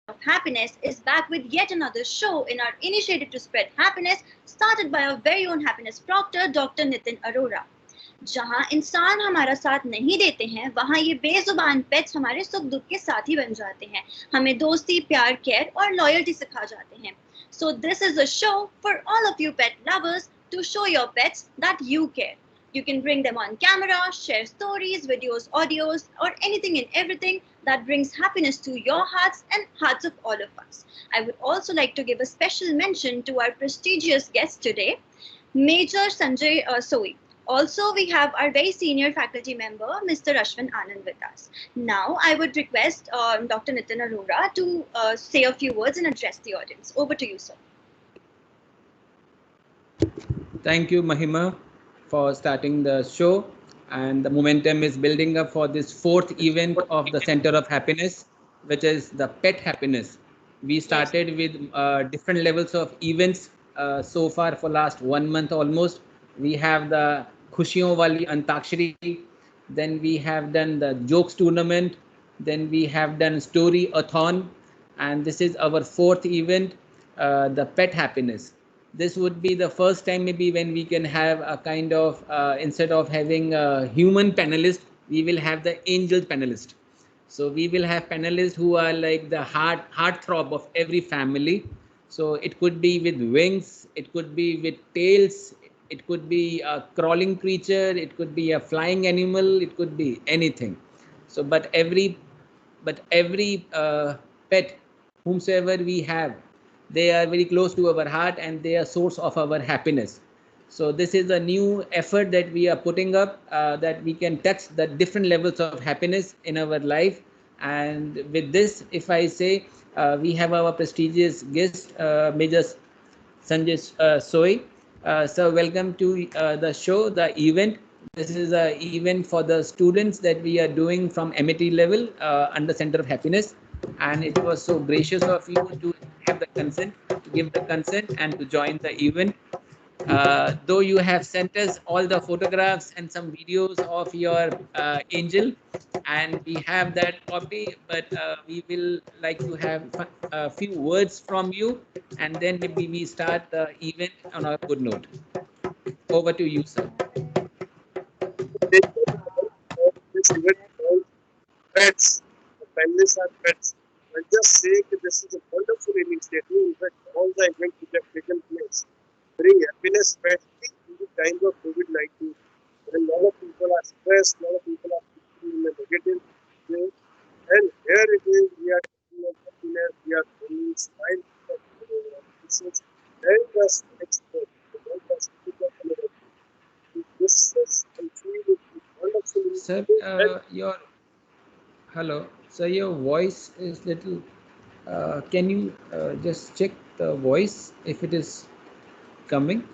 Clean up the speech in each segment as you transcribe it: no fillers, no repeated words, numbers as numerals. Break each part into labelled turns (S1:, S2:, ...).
S1: Happiness is back with yet another show in our initiative to spread happiness, started by our very own happiness proctor, Dr. Nitin Arora. जहाँ इंसान हमारा साथ नहीं देते हैं वहाँ ये बेजुबान पेट्स हमारे सुख दुख के साथी बन जाते हैं, हमें दोस्ती प्यार केयर और लॉयल्टी सिखा जाते हैं. So this is a show for all of you pet lovers to show your pets that you care. You can bring them on camera, share stories, videos, audios, or anything and everything that brings happiness to your hearts and hearts of all of us. I would also like to give a special mention to our prestigious guest today, Major Sanjay Soi. Also, we have our very senior faculty member, Mr. Ashwin Anand, with us. Now, I would request Dr. Nitin Arora to say a few words and address the audience. Over to you, sir.
S2: Thank you, Mahima, for starting the show. And the momentum is building up for this fourth event of the Center of Happiness, which is the pet happiness. We started with different levels of events so far for last 1 month almost. We have the Khushiyon Wali Antakshari, then we have done the jokes tournament, then we have done story-a-thon, and this is our fourth event, the pet happiness. This would be the first time maybe when we can have a kind of instead of having a human panelist, we will have the angel panelist. So we will have panelists who are like the heartthrob of every family. So it could be with wings, it could be with tails, it could be a crawling creature, it could be a flying animal, it could be anything. So but every pet whomsoever we have, they are very close to our heart and they are source of our happiness. So this is a new effort that we are putting up, that we can touch the different levels of happiness in our life. And with this, if I say, we have our prestigious guest, Major Sanjay Soi. So welcome to the show, the event. This is an event for the students that we are doing from Amity level under Center of Happiness. And it was so gracious of you to have the consent, to give the consent and to join the event. Though you have sent us all the photographs and some videos of your angel, and we have that copy, but we will like to have a few words from you, and then maybe we start the event on a good note. Over to you, sir.
S3: This event called pets, the families are pets. I just say that this is a wonderful initiative. In fact, all the events which have taken place bring happiness, especially in the times of COVID-19. When a lot of people are stressed, a lot of people are in a negative way. And here it is, we are talking of happiness, we are bringing smile to the pieces, and the expert. This is conceived wonderful.
S2: Sir, your hello, sir, your voice is little. Can you just check the voice if it is coming?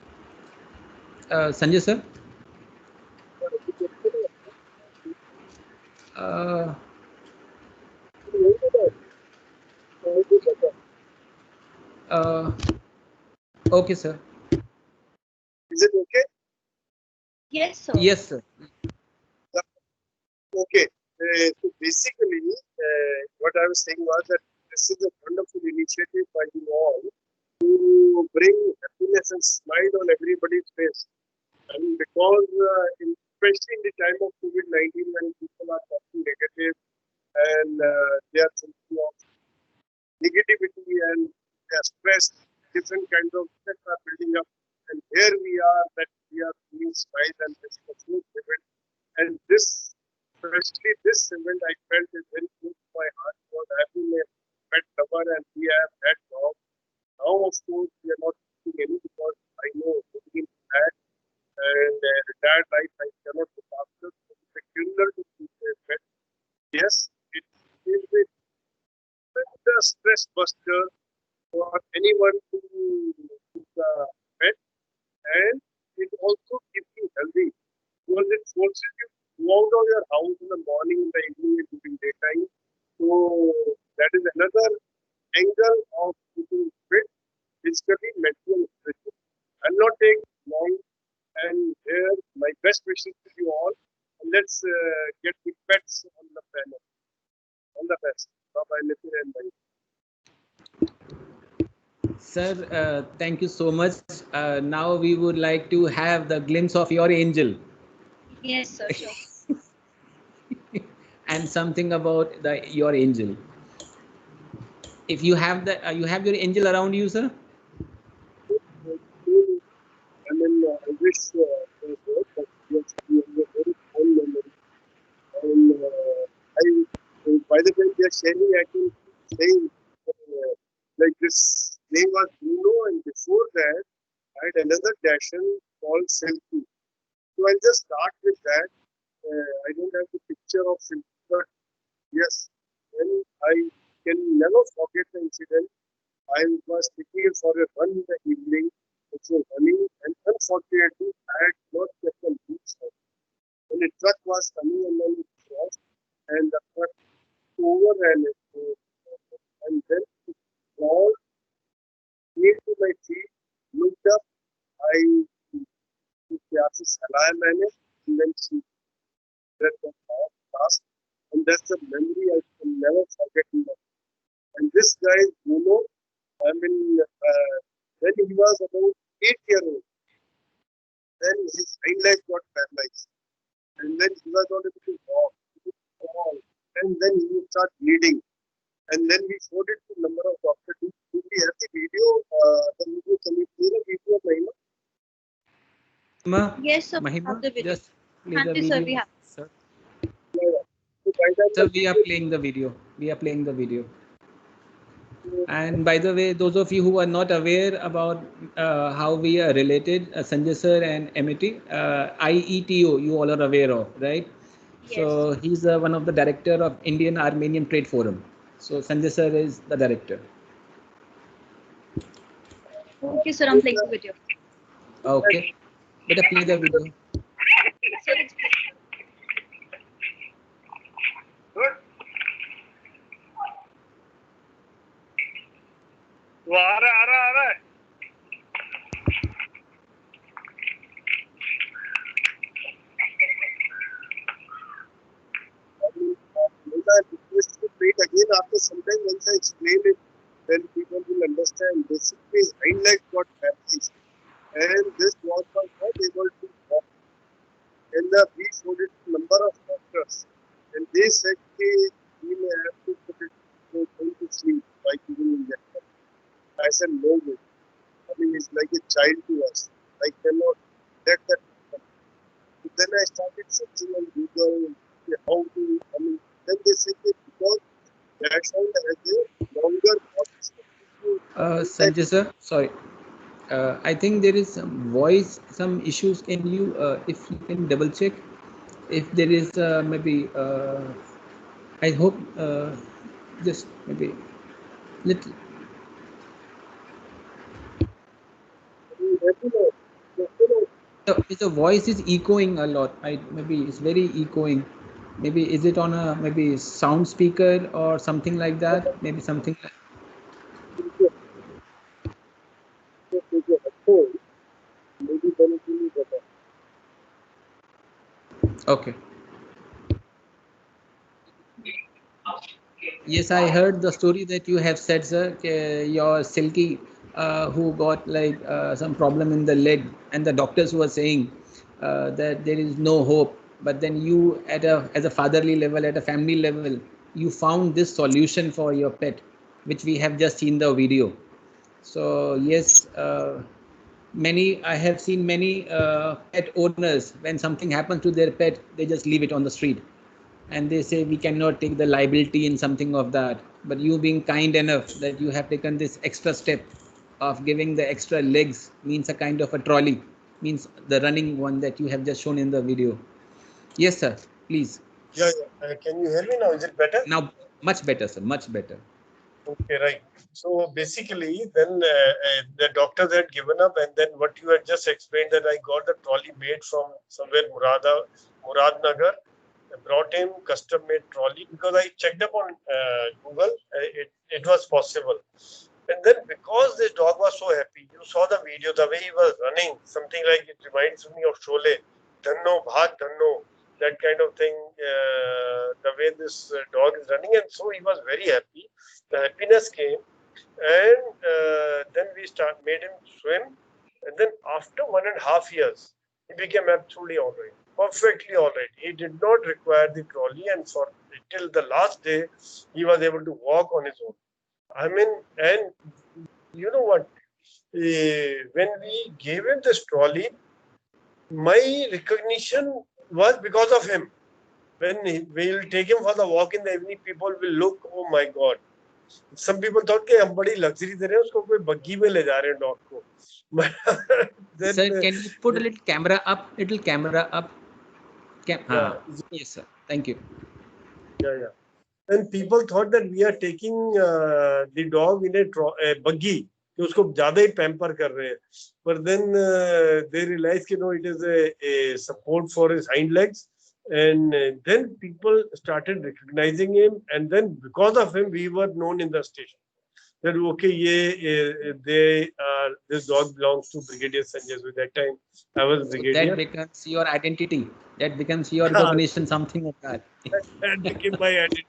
S2: Sanjay sir. Uh, okay, sir.
S3: Is it okay?
S1: Yes, sir.
S2: Yes, sir.
S3: Okay. So basically, what I was saying was that this is a wonderful initiative by you all to bring happiness and smile on everybody's face. And because, especially in the time of COVID-19, when people are talking negative and they are thinking of negativity and they are stressed, different kinds of stress are building up. And here we are, that we are doing smile and this is a good event. And this, especially this event, I felt is very close to my heart because I have been a pet lover and we have had dogs. Now, of course, we are not doing any because I know living in that and retired life I cannot look after. So it's a killer to keep a pet. Yes, it is a stress buster for anyone to keep a pet, and it also keeps you healthy because it forces you to go out of your house in the morning, in the evening, and during daytime. So that is another angle of keeping fit, physically, mentally, and spiritually. I'll not take long, and here my best wishes to you all. And let's get the pets on the panel. All the best. Bye bye, Nitin and bye.
S2: Sir, thank you so much. Now we would like to have the glimpse of your angel
S1: Yes, sir, sure.
S2: and something about your angel. If you have you have your angel around you, sir.
S3: I mean, I wish they were, but yes, we have a very fond memory. And by the time they are sharing, I can keep saying like this name was Bruno, and before that, I had another Dashan called Silky. So I'll just start with that. I don't have the picture of Silky, but yes, when I can never forget the incident. I was taking it for a run in the evening, which was running, and unfortunately, I had not kept the leaves on. When a truck was coming and then it crossed, and the truck overran it. And then it crawled, came to my feet, looked up, I प्यार से सलाया मैंने, and then she read the past, and that's a memory I can never forget. And this guy, Bruno, I mean, when he was about 8 years old, then his hind leg got paralyzed, and then he was not able to walk, he would fall, and then he would start bleeding. And then we showed it to a number of doctors. Do we have the video? Can you play the video, Mahima?
S1: Yes, sir, we have
S2: Mahima,
S1: the video.
S2: just play
S1: Thank
S2: the
S1: you, sir, we
S2: video,
S1: have.
S2: sir.
S3: Yeah. So by that
S2: Sir,
S3: the
S2: we are
S3: video,
S2: playing the video. We are playing the video. And by the way, those of you who are not aware about how we are related, Sanjay sir and Amity, IETO, you all are aware of, right?
S1: Yes.
S2: So he's one of the director of Indian Armenian Trade Forum. So Sanjay sir is the director.
S1: Okay, sir, I'm playing the video.
S2: Okay, better play the video.
S1: Sir, it's
S3: good. वो आ रहा है I request to play it again after some time. Once I explain it, then people will understand. Basically, his hind leg got paralyzed, and this dog was not able to walk. And we showed it to a number of doctors, and they said we may have to put it to sleep by giving injection. I said no way. I mean, it's like a child to us. I cannot let that happen. So then I started searching on Google how to. I mean, then they said that because that sound has a longer body.
S2: Sanjay sir, sorry. I think there is some voice, some issues. Can you, if you can double check, if there is maybe, I hope just maybe little. The voice is echoing a lot. Maybe it's very echoing. Maybe is it on a maybe sound speaker or something like that? Maybe something.
S3: Maybe then it will be better.
S2: Okay. Yes, I heard the story that you have said, sir. Your Silky, who got like some problem in the leg, and the doctors were saying that there is no hope. But then you, as a fatherly level, at a family level, you found this solution for your pet, which we have just seen the video. So yes, many I have seen many pet owners, when something happens to their pet, they just leave it on the street and they say we cannot take the liability in something of that. But you being kind enough that you have taken this extra step of giving the extra legs, means a kind of a trolley, means the running one that you have just shown in the video. Yes sir, please.
S3: Yeah. Can you hear me now? Is it better?
S2: Now much better, sir, much better.
S3: Okay, right. So basically, then the doctors had given up, and then what you had just explained, that I got the trolley made from somewhere Muradnagar, brought him custom-made trolley because I checked up on Google, it was possible. And then because this dog was so happy, you saw the video, the way he was running, something like it reminds me of Sholay, Dhanno, Bhag Dhanno, that kind of thing, the way this dog is running. And so he was very happy. The happiness came. And then we made him swim, and then after 1.5 years, he became absolutely all right, perfectly all right. He did not require the trolley, and for till the last day, he was able to walk on his own. I mean, and you know what? When we gave him this trolley, my recognition was because of him. When we'll take him for the walk in the evening, people will look, oh my God. Some people thought कि हम बड़ी luxury दे रहे हैं उसको कोई बग्गी में ले जा रहे हैं dog को. Then,
S2: Sir, can you put a little camera up? Little camera up.
S3: yeah,
S2: Yes, sir. Thank you.
S3: yeah. And people thought that we are taking the dog in a buggy. कि उसको ज़्यादा ही pamper कर रहे हैं. But then they realized कि no, it is a support for his hind legs. And then people started recognizing him, and then because of him, we were known in the station. That okay, this dog belongs to Brigadier Sanjay. So that time, I was brigadier.
S2: That becomes your identity. That becomes your recognition, something like that.
S3: That became my identity.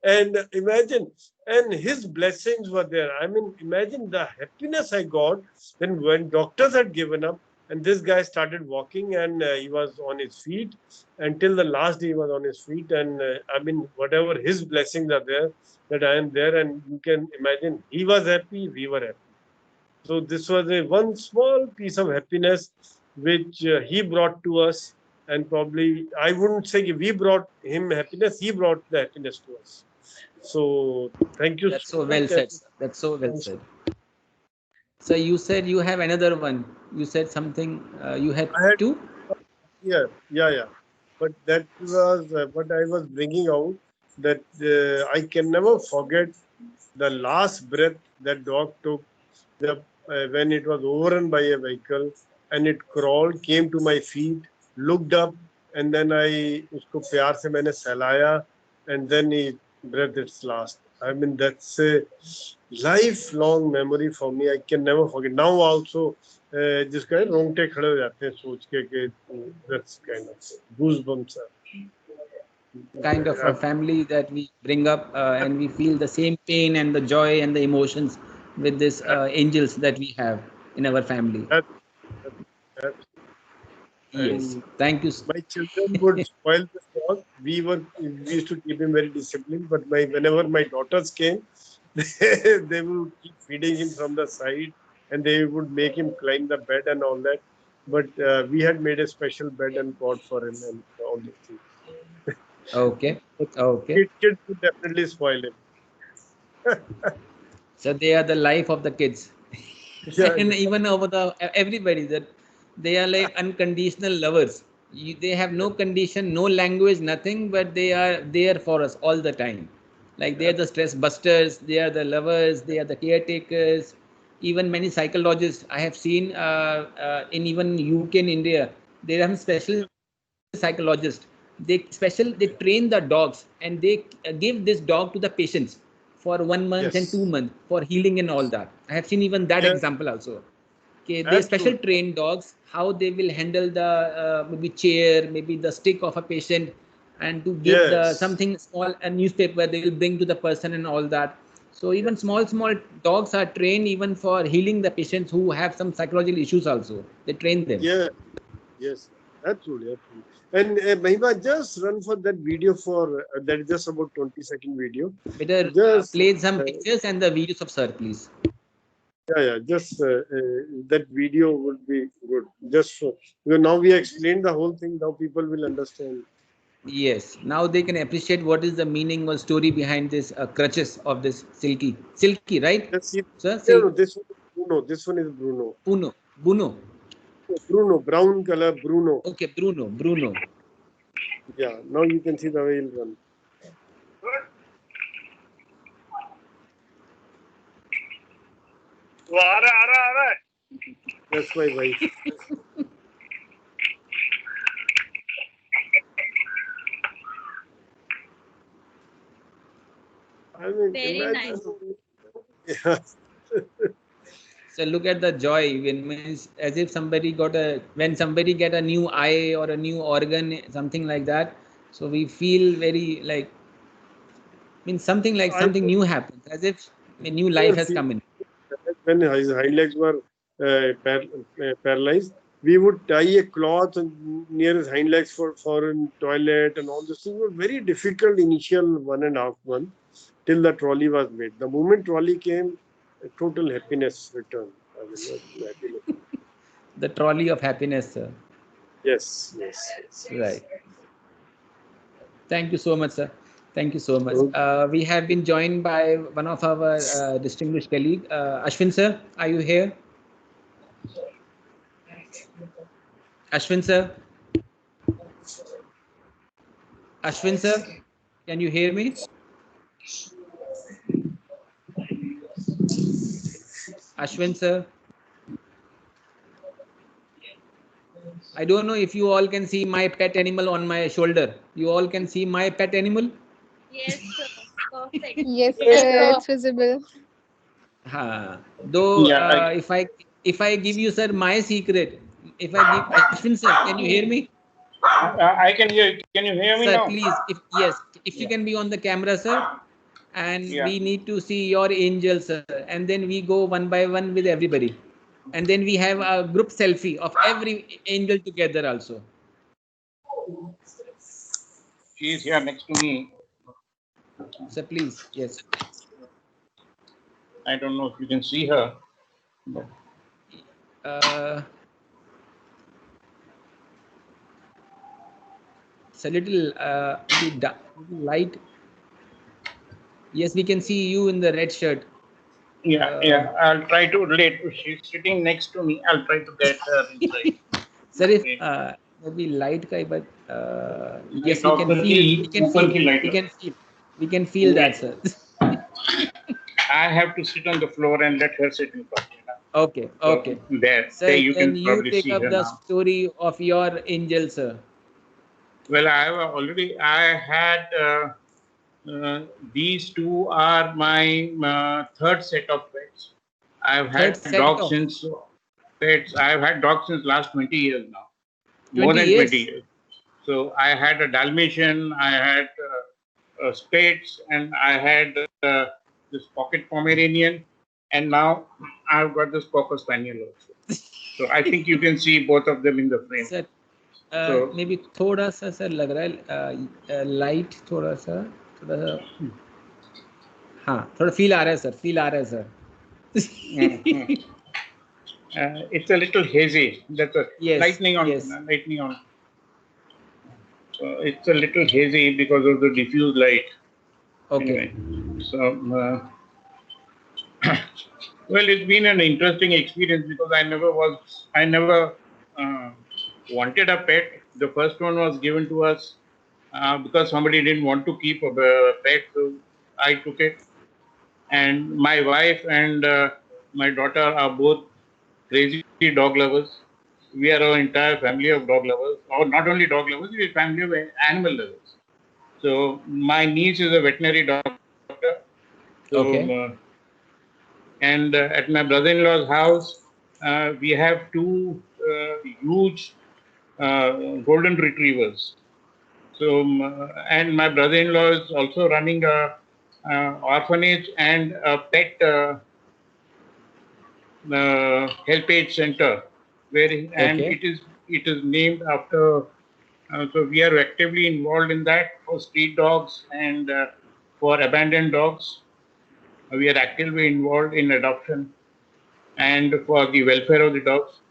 S3: And imagine, and his blessings were there. I mean, imagine the happiness I got when doctors had given up, and this guy started walking, and he was on his feet until the last day. He was on his feet, and I mean, whatever his blessings are there, that I am there, and you can imagine he was happy, we were happy. So this was one small piece of happiness which he brought to us, and probably I wouldn't say we brought him happiness; he brought the happiness to us. So thank you.
S2: That's so well said. That's so well said. So you said you have another one. You said something. You had two.
S3: Yeah. But that was what I was bringing out. That I can never forget the last breath that dog took when it was overrun by a vehicle, and it crawled, came to my feet, looked up, and then उसको प्यार से मैंने सहलाया, and then he breathed its last. I mean, that's a lifelong memory for me. I can never forget. Now also, जिसका रोंगटे खड़े हो जाते हैं सोच के कि that's kind of goosebumps.
S2: Kind of a family that we bring up, and we feel the same pain and the joy and the emotions with these angels that we have in our family. Yes, thank you.
S3: My children would spoil the dog. We used to keep him very disciplined, but whenever my daughters came, they would keep feeding him from the side, and they would make him climb the bed and all that. But we had made a special bed and cot for him and all these things.
S2: Okay.
S3: Kids would definitely spoil him.
S2: So they are the life of the kids.
S3: Yeah,
S2: and even over everybody, that they are like unconditional lovers. They have no condition, no language, nothing, but they are there for us all the time. Like they are the stress busters, they are the lovers, they are the caretakers. Even many psychologists I have seen in even UK and India, they have special psychologists. They train the dogs, and they give this dog to the patients for 1 month and 2 months for healing and all that. I have seen even that example also. Okay, they special train dogs, how they will handle the maybe chair, maybe the stick of a patient, and to give something small, a newspaper they will bring to the person and all that. So even small dogs are trained even for healing the patients who have some psychological issues also. They train them.
S3: Yes, absolutely. And Mahima, just run for that video that is just about 20-second video.
S2: Better play some pictures and the videos of sir, please.
S3: Yeah. Just that video would be good. Just so because now we explained the whole thing. Now people will understand.
S2: Yes. Now they can appreciate what is the meaning or story behind this crutches of this Silky, right?
S3: Sir, no, this one is Bruno. This one is Bruno. Bruno, brown color, Bruno.
S2: Okay, Bruno.
S3: Yeah, now you can see the way he'll run. That's my wife. I mean,
S1: very nice.
S3: Yeah.
S2: So look at the joy means as if when somebody get a new eye or a new organ, something like that. So we feel very like something new happens, as if a new life has come in.
S3: when his hind legs were paralyzed, we would tie a cloth near his hind legs for a toilet, and all these things were very difficult initial 1.5 months till the trolley was made. The moment trolley came, total happiness returned. I mean, happiness.
S2: The trolley of happiness, sir.
S3: Yes.
S2: Right. Thank you so much, sir. Thank you so much. We have been joined by one of our distinguished colleague, Ashwin sir. Are you here? Ashwin sir. Ashwin sir, can you hear me? Ashwin sir. I don't know if you all can see my pet animal on my shoulder. You all can see my pet animal?
S1: Yes, sir. Perfect.
S4: Yes, sir, it's visible.
S2: Though
S5: Yeah,
S2: if I give you, sir, my secret, if I give Ashwin sir, can you hear me?
S5: I can hear you. Can you hear me
S2: Sir,
S5: now?
S2: please, if you can be on the camera, sir, and
S5: Yeah.
S2: we need to see your angel, sir, and then we go one by one with everybody, and then we have a group selfie of every angel together also.
S5: She is here next to me.
S2: Sir, please, yes.
S5: I don't know if you can see her. But
S2: it's a little light. Yes, we can see you in the red shirt.
S5: yeah. I'll try to relate. She's sitting next to me. I'll try to get her inside.
S2: Sir, if maybe light guy, but yes, we can feel. We can feel that, sir.
S5: I have to sit on the floor and let her sit in front.
S2: Okay.
S5: So there you can probably
S2: take
S5: see
S2: up
S5: her
S2: the
S5: now.
S2: story of your angel, sir.
S5: Well, I had these two are my third set of pets. I've had dogs since pets. I've had dogs since last 20 years now.
S2: 20
S5: More than
S2: years.
S5: 20 years. So I had a Dalmatian, I had Spitz, and I had this pocket Pomeranian, and now I've got this Cocker Spaniel also. So I think you can see both of them in the frame.
S2: Sir,
S5: So
S2: maybe थोड़ा सा sir लग रहा है light थोड़ा सा हाँ थोड़ा feel आ रहा है sir
S5: it's a little hazy. That's a lightning on. So it's a little hazy because of the diffuse light.
S2: Okay.
S5: Anyway, so well, it's been an interesting experience because I never wanted a pet. The first one was given to us because somebody didn't want to keep a pet, so I took it. And my wife and my daughter are both crazy dog lovers. We are our entire family of dog lovers, or not only dog lovers, we are a family of animal lovers. So my niece is a veterinary doctor. So,
S2: okay.
S5: And at my brother-in-law's house, we have two huge golden retrievers. So, and my brother-in-law is also running a orphanage and a pet help-age center, where and it is named after. So we are actively involved in that for street dogs and for abandoned dogs. We are actively involved in adoption and for the welfare of the dogs.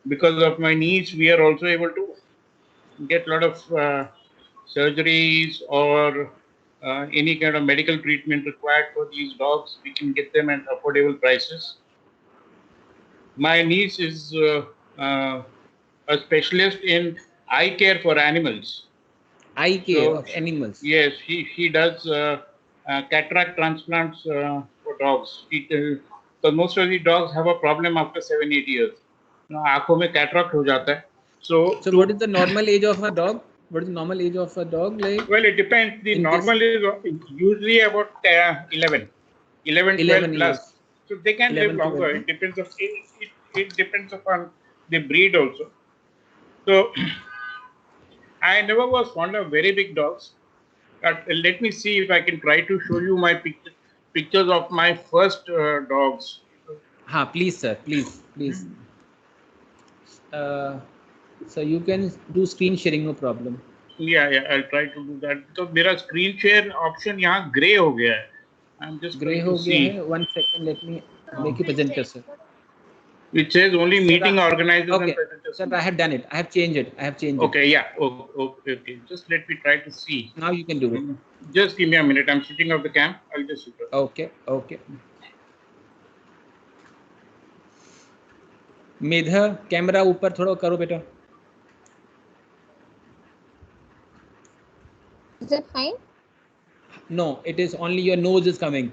S5: Because of my niece, we are also able to get a lot of surgeries or any kind of medical treatment required for these dogs. We can get them at affordable prices. My niece is a specialist in eye care for animals.
S2: Eye care of animals.
S5: Yes, she does cataract transplants for dogs. So most of the dogs have a problem after 7-8 years. आँखों में cataract हो जाता है. So
S2: what is the normal age of a dog? What is the normal age of a dog like?
S5: Well, it depends. The normal is usually about 11, 12 plus.
S2: Years.
S5: So they can live longer. It depends on it depends upon the breed also. So I never was fond of very big dogs. But let me see if I can try to show you my pictures of my first dogs.
S2: Please, sir. Please. So you can do screen sharing, no problem.
S5: Yeah, I'll try to do that. तो मेरा screen share option यहाँ grey हो गया है. I'm just
S2: Grey
S5: trying
S2: हो
S5: to
S2: गया
S5: see.
S2: है. 1 second, let me make you presenter, sir.
S5: It says only meeting organizers
S2: Okay,
S5: and presenters.
S2: sir, I have done it. I have changed it.
S5: Okay, yeah. Okay. Just let me try to see.
S2: Now you can do it.
S5: Just give me a minute. I'm switching off the cam. I'll just switch off.
S2: Okay. Medha camera ऊपर थोड़ा करो बेटा.
S4: Is it fine?
S2: No, it is only your nose is coming.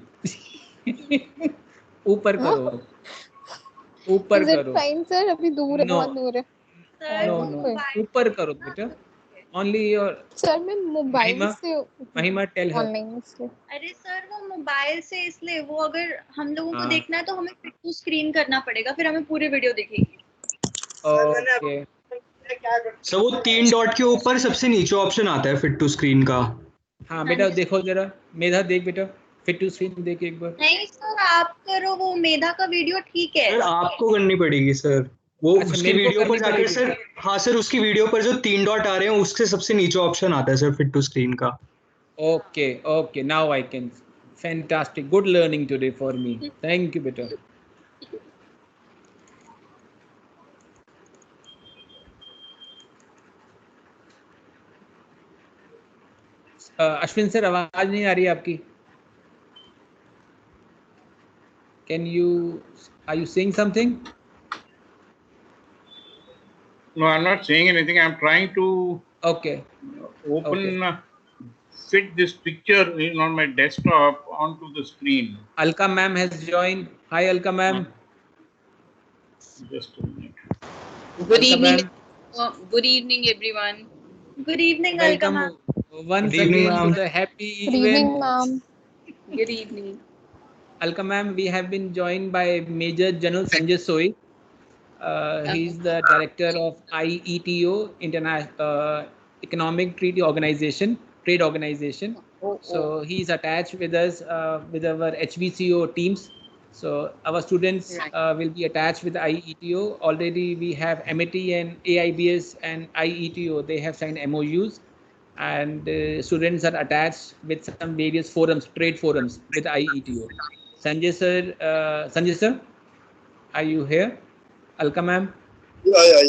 S2: ऊपर करो. ऊपर
S4: Is it
S2: करो.
S4: fine, sir? अभी दूर है, बहुत दूर है.
S2: No. ऊपर करो बेटा. Only your.
S4: सर मैं मोबाइल से
S2: महिमा tell her.
S4: ऑनलाइन इसलिए.
S1: अरे सर वो मोबाइल से इसलिए वो अगर हम लोगों को देखना है तो हमें फिट टू स्क्रीन करना पड़ेगा, फिर हमें पूरी वीडियो दिखेगी.
S2: Okay.
S6: सर वो 3 डॉट के ऊपर सबसे नीचे ऑप्शन आता है फिट टू स्क्रीन का.
S2: हाँ बेटा देखो जरा. मेधा देख बेटा. फिट टू स्क्रीन देख एक बार.
S1: नहीं सर आप करो, वो मेधा का वीडियो ठीक है.
S6: सर आपको करनी पड़ेगी सर. वो उसकी वीडियो पर जाकर सर. हाँ सर उसकी वीडियो पर जो 3 डॉट आ रहे हैं उससे सबसे नीचे ऑप्शन आता है सर फिट टू स्क्रीन का.
S2: Okay. Now I can. Fantastic. Good learning today for me. Thank you बेटा. अश्विन सर आवाज नहीं आ रही है आपकी. Are you saying something?
S5: No, I'm not saying anything. I'm trying to open fit this picture on my desktop onto the screen.
S2: Alka ma'am has joined. Hi Alka ma'am.
S5: Just a minute.
S7: Good evening. Good evening, everyone.
S1: Good evening, Alka ma'am.
S2: Once again to the happy event.
S4: Good evening, ma'am.
S7: Good evening.
S2: Alka ma'am, we have been joined by Major General Sanjay Soi. He's the director of IETO, International Economic Trade Organization. So he's attached with us with our HVCO teams. So our students will be attached with IETO. Already we have Amity and AIBS and IETO. They have signed MOUs, and students are attached with some various forums, trade forums with IETO. Sanjay sir, are you here? Alka ma'am.
S3: Yeah.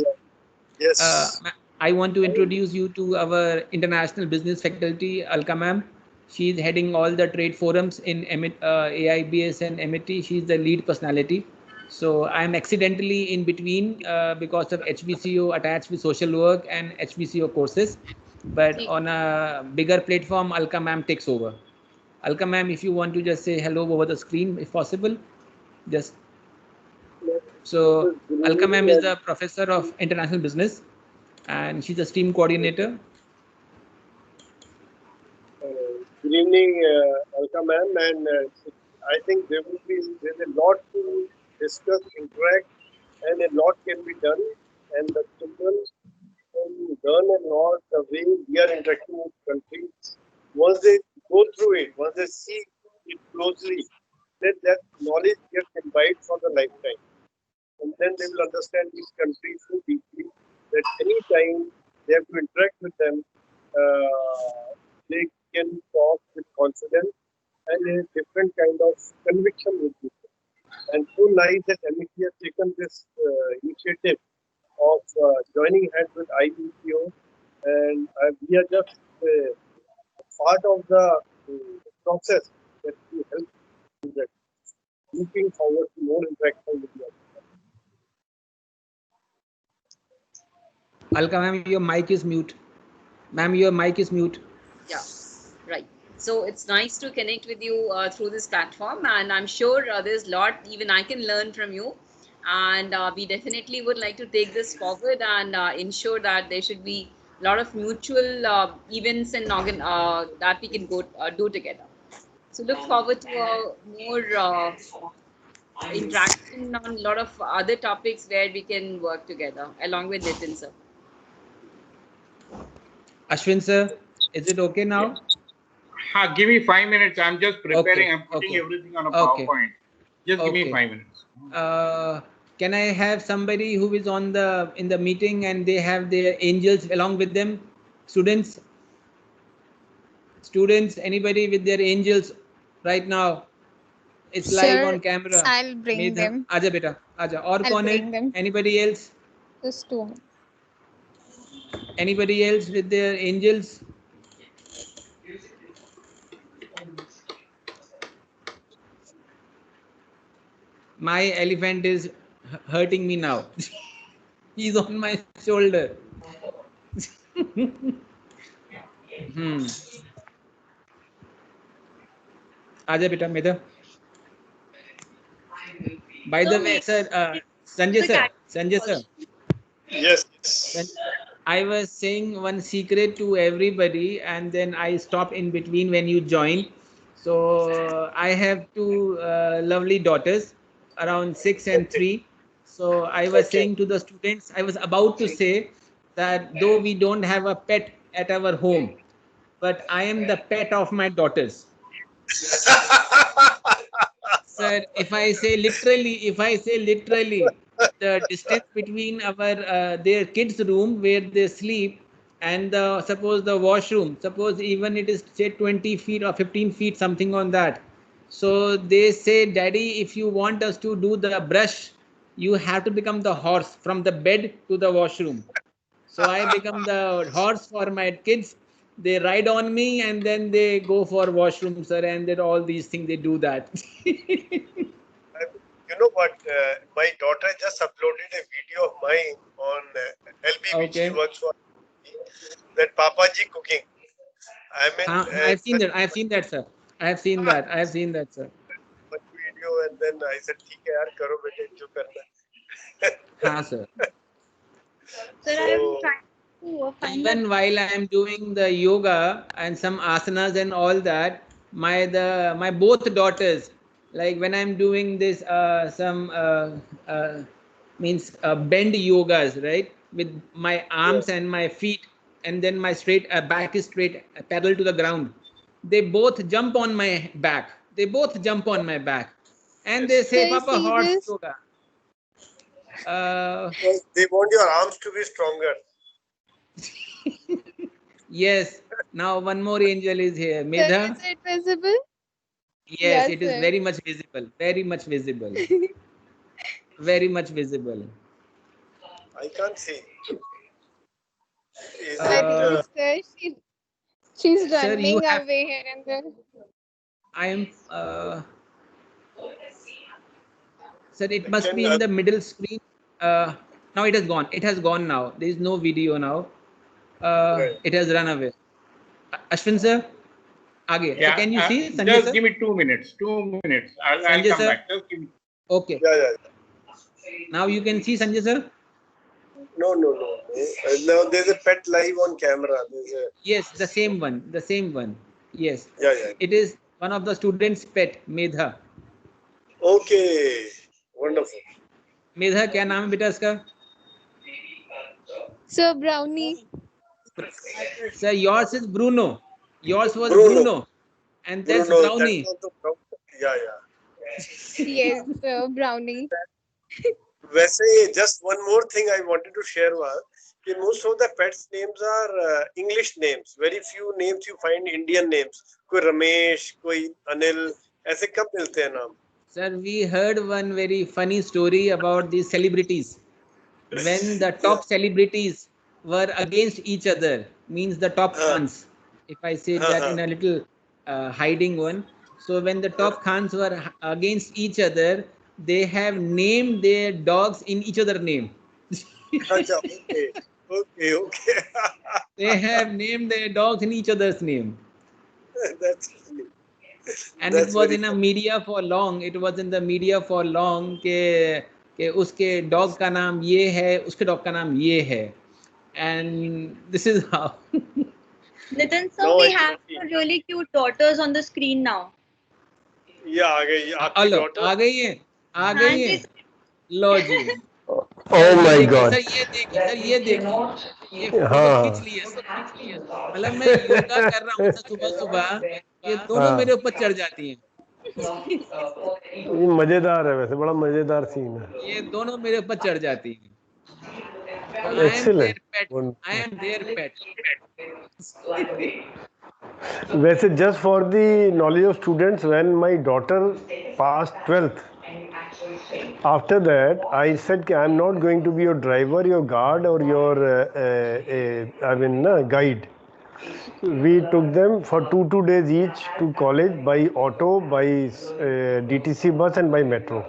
S3: Yes.
S2: I want to introduce you to our international business faculty, Alka ma'am. She's heading all the trade forums in AIBS and Amity. She's the lead personality. So I'm accidentally in between because of HBCO attached with social work and HBCO courses. But on a bigger platform, Alka ma'am takes over. Alka ma'am, if you want to just say hello over the screen, if possible, just. So Alka ma'am is the professor of international business, and she's a stream coordinator.
S3: Good evening, Alka ma'am, and I think there's a lot to discuss, interact, and a lot can be done, and the children can learn a lot the way we are interacting with countries. Once they go through it, once they see it closely, then that knowledge gets imbibed for the lifetime. And then they will understand these countries so deeply that any time they have to interact with them, they can talk with confidence and a different kind of conviction with people. And so nice that Amity has taken this initiative of joining hands with IETO, and we are just part of the process that we help in that. Looking forward to more interaction with you.
S2: Alka ma'am, your mic is mute. Ma'am, your mic is mute.
S7: Yeah, right. So it's nice to connect with you through this platform, and I'm sure there's a lot even I can learn from you. And we definitely would like to take this forward and ensure that there should be a lot of mutual events and that we can go do together. So look forward to more interaction on a lot of other topics where we can work together along with Nitin sir.
S2: Ashwin sir, is it okay now?
S5: Give me 5 minutes. I'm just preparing. I'm putting everything on a PowerPoint. Just give me 5 minutes.
S2: Can I have somebody who is in the meeting and they have their angels along with them? Students, anybody with their angels right now? It's live on camera.
S4: I'll bring them.
S2: Aja beta, aja. Or
S4: I'll bring them.
S2: Anybody else?
S4: Just 2.
S2: Anybody else with their angels? My elephant is hurting me now. He's on my shoulder. Aja beta, Medha. By the way, sir, Sanjay sir.
S3: Yes.
S2: I was saying one secret to everybody, and then I stopped in between when you joined. So I have 2 lovely daughters, around 6 and 3. So I was saying to the students, I was about to say that though we don't have a pet at our home, but I am the pet of my daughters. Sir, if I say literally, the distance between their kids' room where they sleep and suppose the washroom, suppose even it is say 20 feet or 15 feet, something on that. So they say, Daddy, if you want us to do the brush, you have to become the horse from the bed to the washroom. So I become the horse for my kids. They ride on me and then they go for washroom, sir, and then all these things they do that.
S3: You know what? My daughter just uploaded a video of mine on LB, which she works for. That Papaji cooking. I mean,
S2: I've seen that. Sir. I have seen that, sir.
S3: One video, and then I said, "ठीक है यार, करो बेटे जो करना है."
S2: हाँ, sir.
S1: Sir, I am trying to find
S2: even while I am doing the yoga and some asanas and all that, my both daughters, like when I'm doing this bend yogas, right, with my arms and my feet, and then my straight back is straight, pedal to the ground. They both jump on my back. And they say, Papa, horse yoga.
S3: They want your arms to be stronger.
S2: Yes. Now one more angel is here. Medha.
S4: Is it visible?
S2: Yes, it is very much visible. Very much visible. Very much visible.
S3: I can't see.
S4: She's running away here and there.
S2: I am. Sir, it must be in the middle screen. Now it has gone. It has gone now. There is no video now. It has run away. Ashwin sir, Aage.
S5: Yeah,
S2: so can you see?
S5: Sanjay just sir? Give me 2 minutes. 2 minutes. I'll come sir? Back. Just give me.
S2: Okay.
S3: Yeah.
S2: Now you can see Sanjay sir?
S3: No. Now there's a pet live on camera.
S2: Yes, the same one. Yes.
S3: Yeah.
S2: It is one of the students' pet, Medha.
S3: Okay. Wonderful.
S2: Medha, क्या नाम है बेटा इसका?
S4: Sir, Brownie.
S2: Sir, yours is Bruno. Yours was Bruno. And that's Brownie.
S3: Yeah.
S4: Yes, Brownie.
S3: वैसे just one more thing I wanted to share was that most of the pets names are English names. Very few names you find Indian names. कोई रमेश, कोई अनिल, ऐसे कब मिलते हैं नाम?
S2: Sir, we heard one very funny story about these celebrities. When the top celebrities were against each other, means the top Khans, if I say that in a little hiding one. So when the top Khans were against each other, they have named their dogs in each other's name.
S3: Okay.
S2: They have named their dogs in each other's name.
S3: That's funny.
S2: And it was in the media for long. कि उसके dog का नाम ये है, उसके dog का नाम ये है. And this is how.
S1: Nitin, so we have really cute daughters on the screen now.
S3: Yeah, आ गई
S2: है. लो जी.
S8: Oh my God.
S2: सर ये देखो. ये खींच लिए. मतलब मैं योगा कर रहा हूँ सुबह ये दोनों मेरे ऊपर चढ़ जाती हैं.
S8: ये मजेदार है, वैसे बड़ा मजेदार सीन है.
S2: ये दोनों मेरे ऊपर चढ़ जाती हैं.
S8: Excellent.
S2: I am their pet.
S8: वैसे just for the knowledge of students, when my daughter passed 12th, after that I said कि I'm not going to be your driver, your guard, or your guide. We took them for 2 days each to college by auto, by DTC bus, and by metro.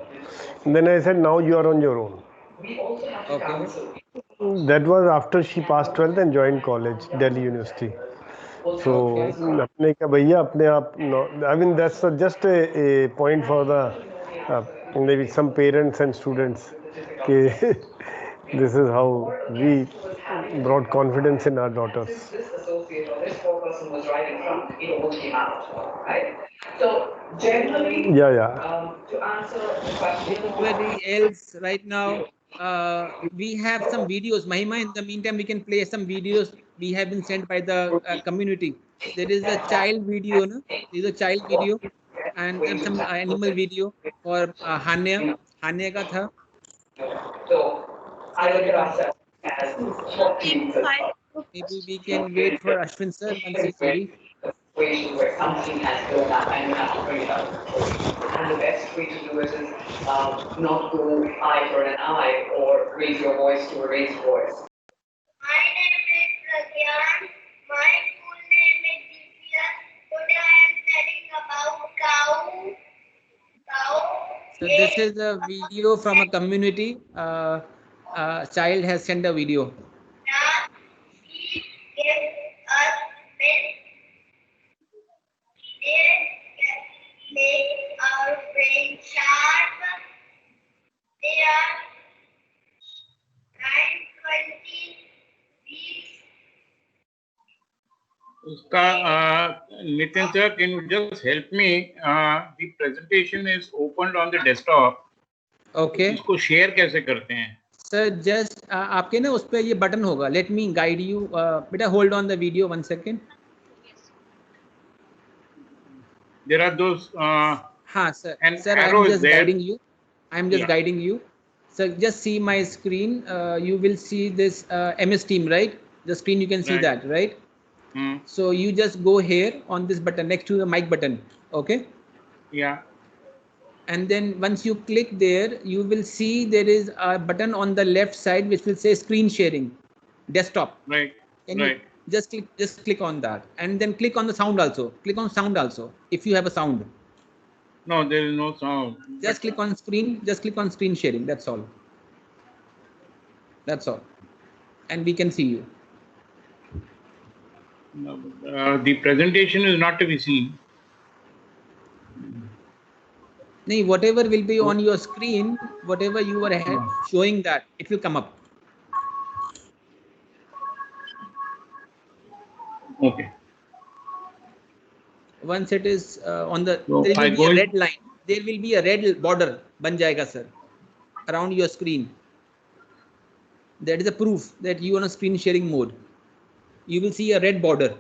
S8: And then I said, now you are on your own.
S2: Okay.
S8: That was after she passed 12th and joined college, Delhi University. So, अपने का भैया अपने आप, I mean that's just a point for the maybe some parents and students. This is how we brought confidence in our daughters. Yeah.
S2: Anybody else right now? We have some videos. Mahima, in the meantime, we can play some videos we have been sent by the community. There is a child video, no? There is a child video and some animal video for Hanya. Hanya ka tha. Maybe we can wait for Ashwin sir once he's ready.
S9: Where something has grown up and you have to bring it up. And the best way to do it is not go eye for an eye or raise your voice to a raised voice.
S10: My name is Pragyan. My full name is Divya. Today I am telling about cow.
S2: So this is a video from a community. Child has sent a video.
S10: He gave us milk. They make our brain sharp. They are 920 weeks.
S5: Uska, Nitin sir, can you just help me? The presentation is opened on the desktop.
S2: Okay.
S5: इसको share कैसे करते हैं?
S2: Sir, just आपके ना उस पे ये button होगा. Let me guide you. बेटा hold on the video 1 second.
S5: There are those.
S2: हाँ sir.
S5: And
S2: sir,
S5: arrow
S2: I'm
S5: is
S2: just
S5: there.
S2: guiding you. I'm just guiding you. Sir, just see my screen. You will see this MS Team, right? The screen you can see that, right? So you just go here on this button next to the mic button. Okay.
S5: Yeah.
S2: And then once you click there, you will see there is a button on the left side which will say screen sharing, desktop.
S5: Right.
S2: Right. Just click on that, and then click on the sound also. Click on sound also if you have a sound.
S5: No, there is no sound.
S2: Just click on screen. Just click on screen sharing. That's all. That's all, and we can see you.
S5: No, the presentation is not to be seen.
S2: No, whatever will be on your screen, whatever you are showing, that it will come up.
S5: Okay.
S2: Once it is on the,
S5: So
S2: there will be a red line. There will be a red border ban jayega, sir, around your screen. That is a proof that you are on a screen sharing mode. You will see a red border.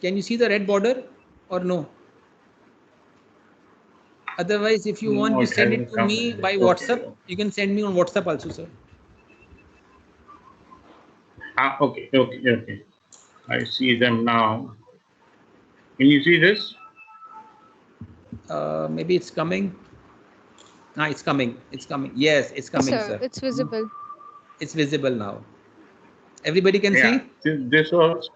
S2: Can you see the red border or no? Otherwise, if you want to send it to me by WhatsApp, you can send me on WhatsApp also, sir.
S5: Okay. I see them now. Can you see this?
S2: Maybe it's coming. It's coming. Yes, it's coming, sir.
S4: It's visible.
S2: It's visible now. Everybody can see?
S5: This was?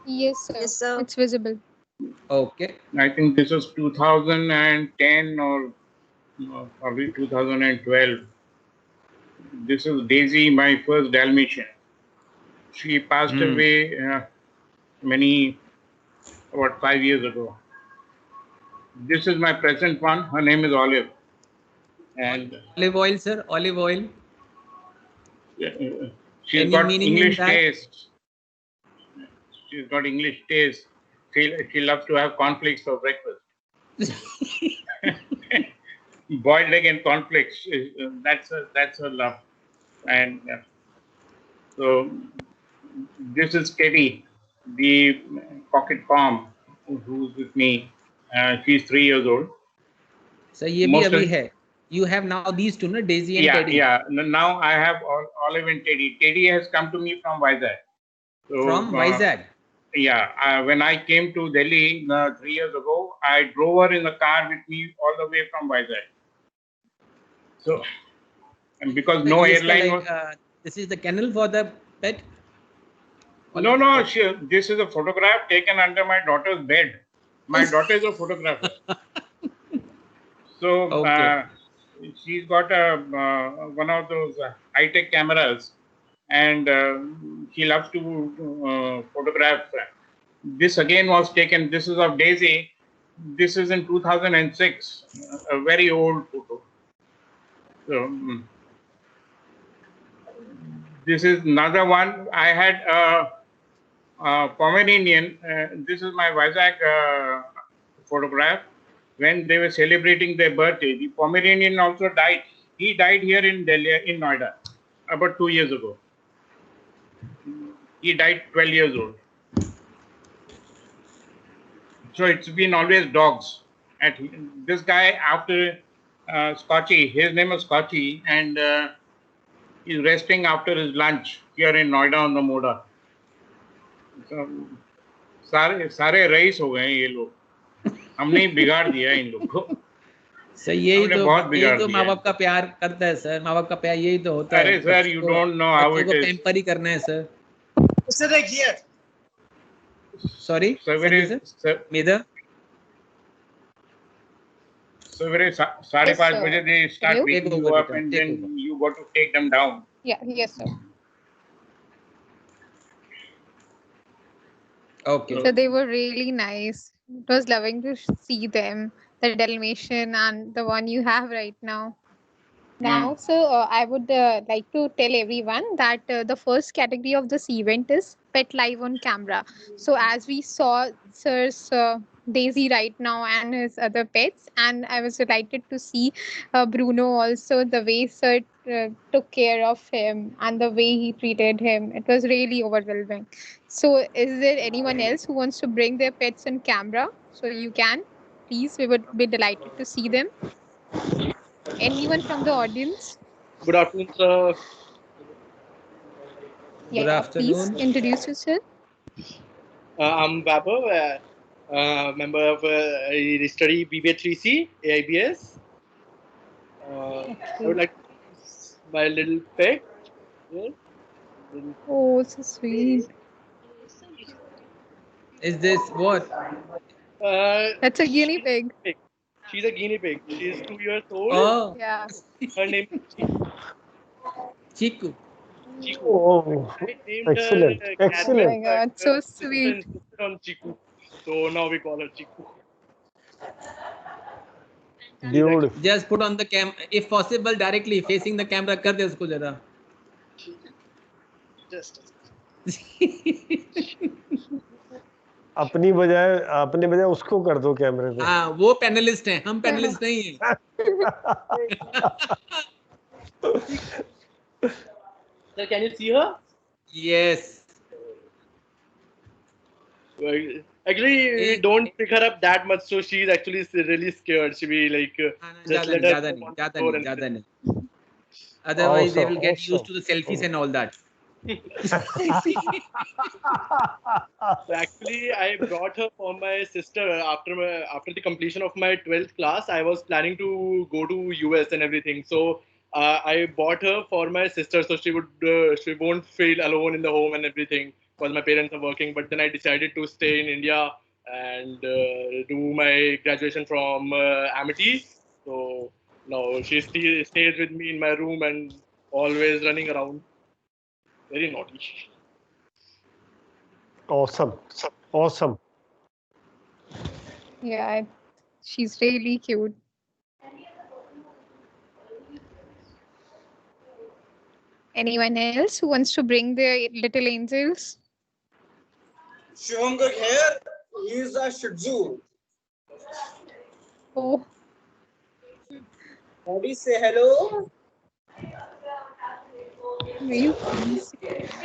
S4: Yes, sir.
S1: Yes, sir.
S4: It's visible.
S2: Okay.
S5: I think this was 2010 or probably 2012. This is Daisy, my first Dalmatian. She passed away about 5 years ago. This is my present one. Her name is Olive. And
S2: olive oil, sir. Olive oil.
S5: She's got English taste. She's got English taste. She loves to have cornflakes for breakfast. Boiled egg and cornflakes. That's her love. And so this is Teddy, the pocket palm. who's with me. She's 3 years old.
S2: So ये भी अभी है. You have now these two, no? Daisy and Teddy.
S5: Yeah. Now I have Olive and Teddy. Teddy has come to me from Vizag. So,
S2: from Vizag?
S5: Yeah. When I came to Delhi 3 years ago, I drove her in the car with me all the way from Vizag. So, and because no airline was...
S2: this is the kennel for the pet?
S5: No. This is a photograph taken under my daughter's bed. My daughter is a photographer. So,
S2: okay.
S5: She's got one of those high-tech cameras, and she loves to photograph. This again was taken. This is of Daisy. This is in 2006, a very old photo. So, this is another one. I had a Pomeranian. This is my Vizag photograph. When they were celebrating their birthday, the Pomeranian also died. He died here in Delhi, in Noida, about 2 years ago. He died 12 years old. So it's been always dogs. And this guy, after Scotchy, his name is Scotchy, and he's resting after his lunch here in Noida on the Moda. So, सारे rice हो गए ये लोग. हमने ही बिगाड़ दिया इन लोग को.
S2: सर यही तो माँ बाप का प्यार करता है सर. माँ बाप का प्यार यही तो होता है.
S5: अरे sir, you don't know how it is.
S2: Pamper ही करना है sir.
S11: Sir, here.
S2: Sorry.
S5: Sir,
S2: Meida.
S5: So 5:30 बजे they start waking you up, and then you got to take them down.
S4: Yeah. Yes, sir.
S2: Okay.
S4: So they were really nice. It was loving to see them, the Dalmatian and the one you have right now. Now, so I would like to tell everyone that the first category of this event is Pet Live on Camera. So as we saw Sir's Daisy right now and his other pets, and I was delighted to see Bruno also, the way Sir took care of him and the way he treated him. It was really overwhelming. So is there anyone else who wants to bring their pets on camera? So you can, please, we would be delighted to see them. Anyone from the audience?
S11: Good afternoon, sir.
S4: Yeah,
S2: Good afternoon.
S4: Please introduce yourself.
S11: I'm Vaibhav, member of I study BBA3C, AIBS. I would like to introduce my little pet. Yeah.
S4: Oh, so sweet.
S2: Is this what?
S4: That's a guinea pig.
S11: She's a guinea pig. She's 2 years old.
S2: Oh.
S4: Yeah.
S11: Her name is
S2: Chiku.
S11: Chiku.
S8: Oh, excellent. Excellent.
S4: Oh my God, so sweet.
S11: On Chiku. So now we call her Chiku.
S8: Beautiful.
S2: Just put on the cam, if possible, directly facing the camera. कर दे उसको जरा.
S11: Just.
S8: अपने बजाय उसको कर दो कैमरे पे.
S2: हाँ, वो पैनलिस्ट हैं, हम पैनलिस्ट नहीं हैं.
S11: Sir, can you see her?
S2: Yes.
S11: Actually, don't pick her up that much, so she's actually really scared. She'll be like, just let her
S2: ज़्यादा नहीं. Otherwise, they will get used to the selfies and all that.
S11: So actually, I brought her for my sister after the completion of my 12th class. I was planning to go to US and everything. So I bought her for my sister, so she won't feel alone in the home and everything, because my parents are working. But then I decided to stay in India and do my graduation from Amity. So now she still stays with me in my room and always running around. Very naughty.
S8: Awesome.
S4: Yeah, she's really cute. Anyone else who wants to bring their little angels?
S12: Shivamgar here. He is a Shih Tzu.
S4: Oh.
S12: Bobby, say hello.
S4: Will you please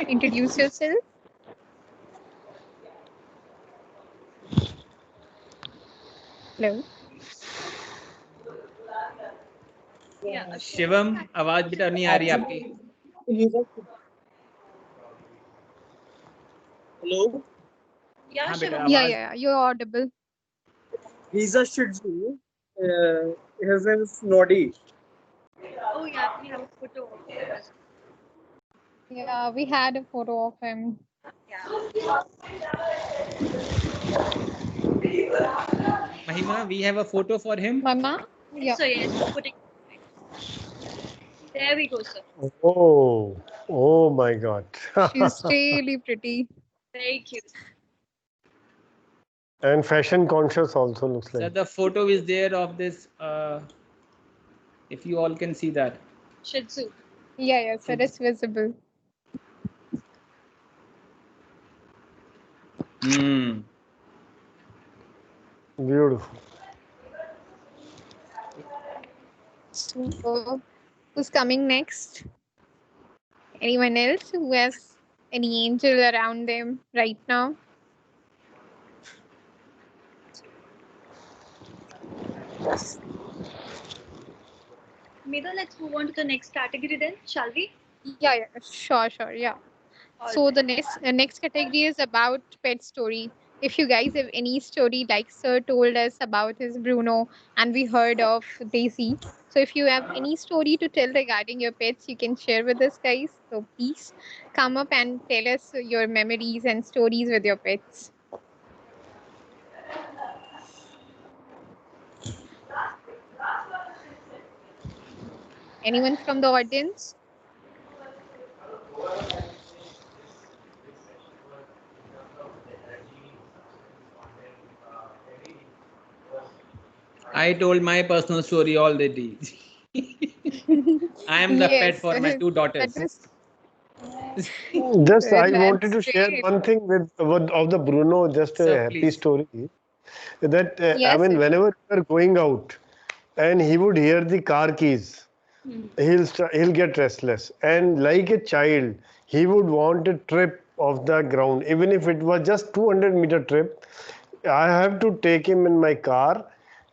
S4: introduce yourself? Hello.
S1: Yeah.
S2: Shivam आवाज बेटा नहीं आ रही आपकी.
S12: Hello.
S1: Yeah,
S2: हाँ बेटा
S1: Shivam.
S4: Yeah,
S2: आवाज.
S4: yeah, you're audible.
S12: He's a Shih Tzu. His name is Noddy.
S1: Oh yeah, we have a photo of him.
S4: Yeah, we had a photo of him.
S1: Yeah.
S2: Mahima, we have a photo for him.
S4: Mama? Yeah.
S1: So yes, putting. There we go, sir.
S8: Oh my God.
S4: She's really pretty.
S1: Very cute.
S8: And fashion conscious also looks
S2: So
S8: like.
S2: the photo is there of this. If you all can see that.
S1: Shih Tzu.
S4: Yeah, yeah, so it's visible.
S8: Beautiful.
S4: So, who's coming next? Anyone else who has any angel around them right now?
S1: Medha, let's move on to the next category then, shall we?
S4: Yeah, yeah, sure, yeah. So the next category is about pet story. If you guys have any story like Sir told us about his Bruno and we heard of Daisy. So if you have any story to tell regarding your pets, you can share with us, guys. So please come up and tell us your memories and stories with your pets. Anyone from the audience?
S2: I told my personal story already. I am the pet for my two daughters.
S8: Just I wanted to
S4: That's
S8: share
S4: great.
S8: one thing with of the Bruno, just a happy
S2: please.
S8: story. That I
S4: Yes,
S8: mean,
S4: yes.
S8: whenever we are going out, and he would hear the car keys, he'll get restless, and like a child, he would want a trip off the ground, even if it was just 200-meter trip. I have to take him in my car,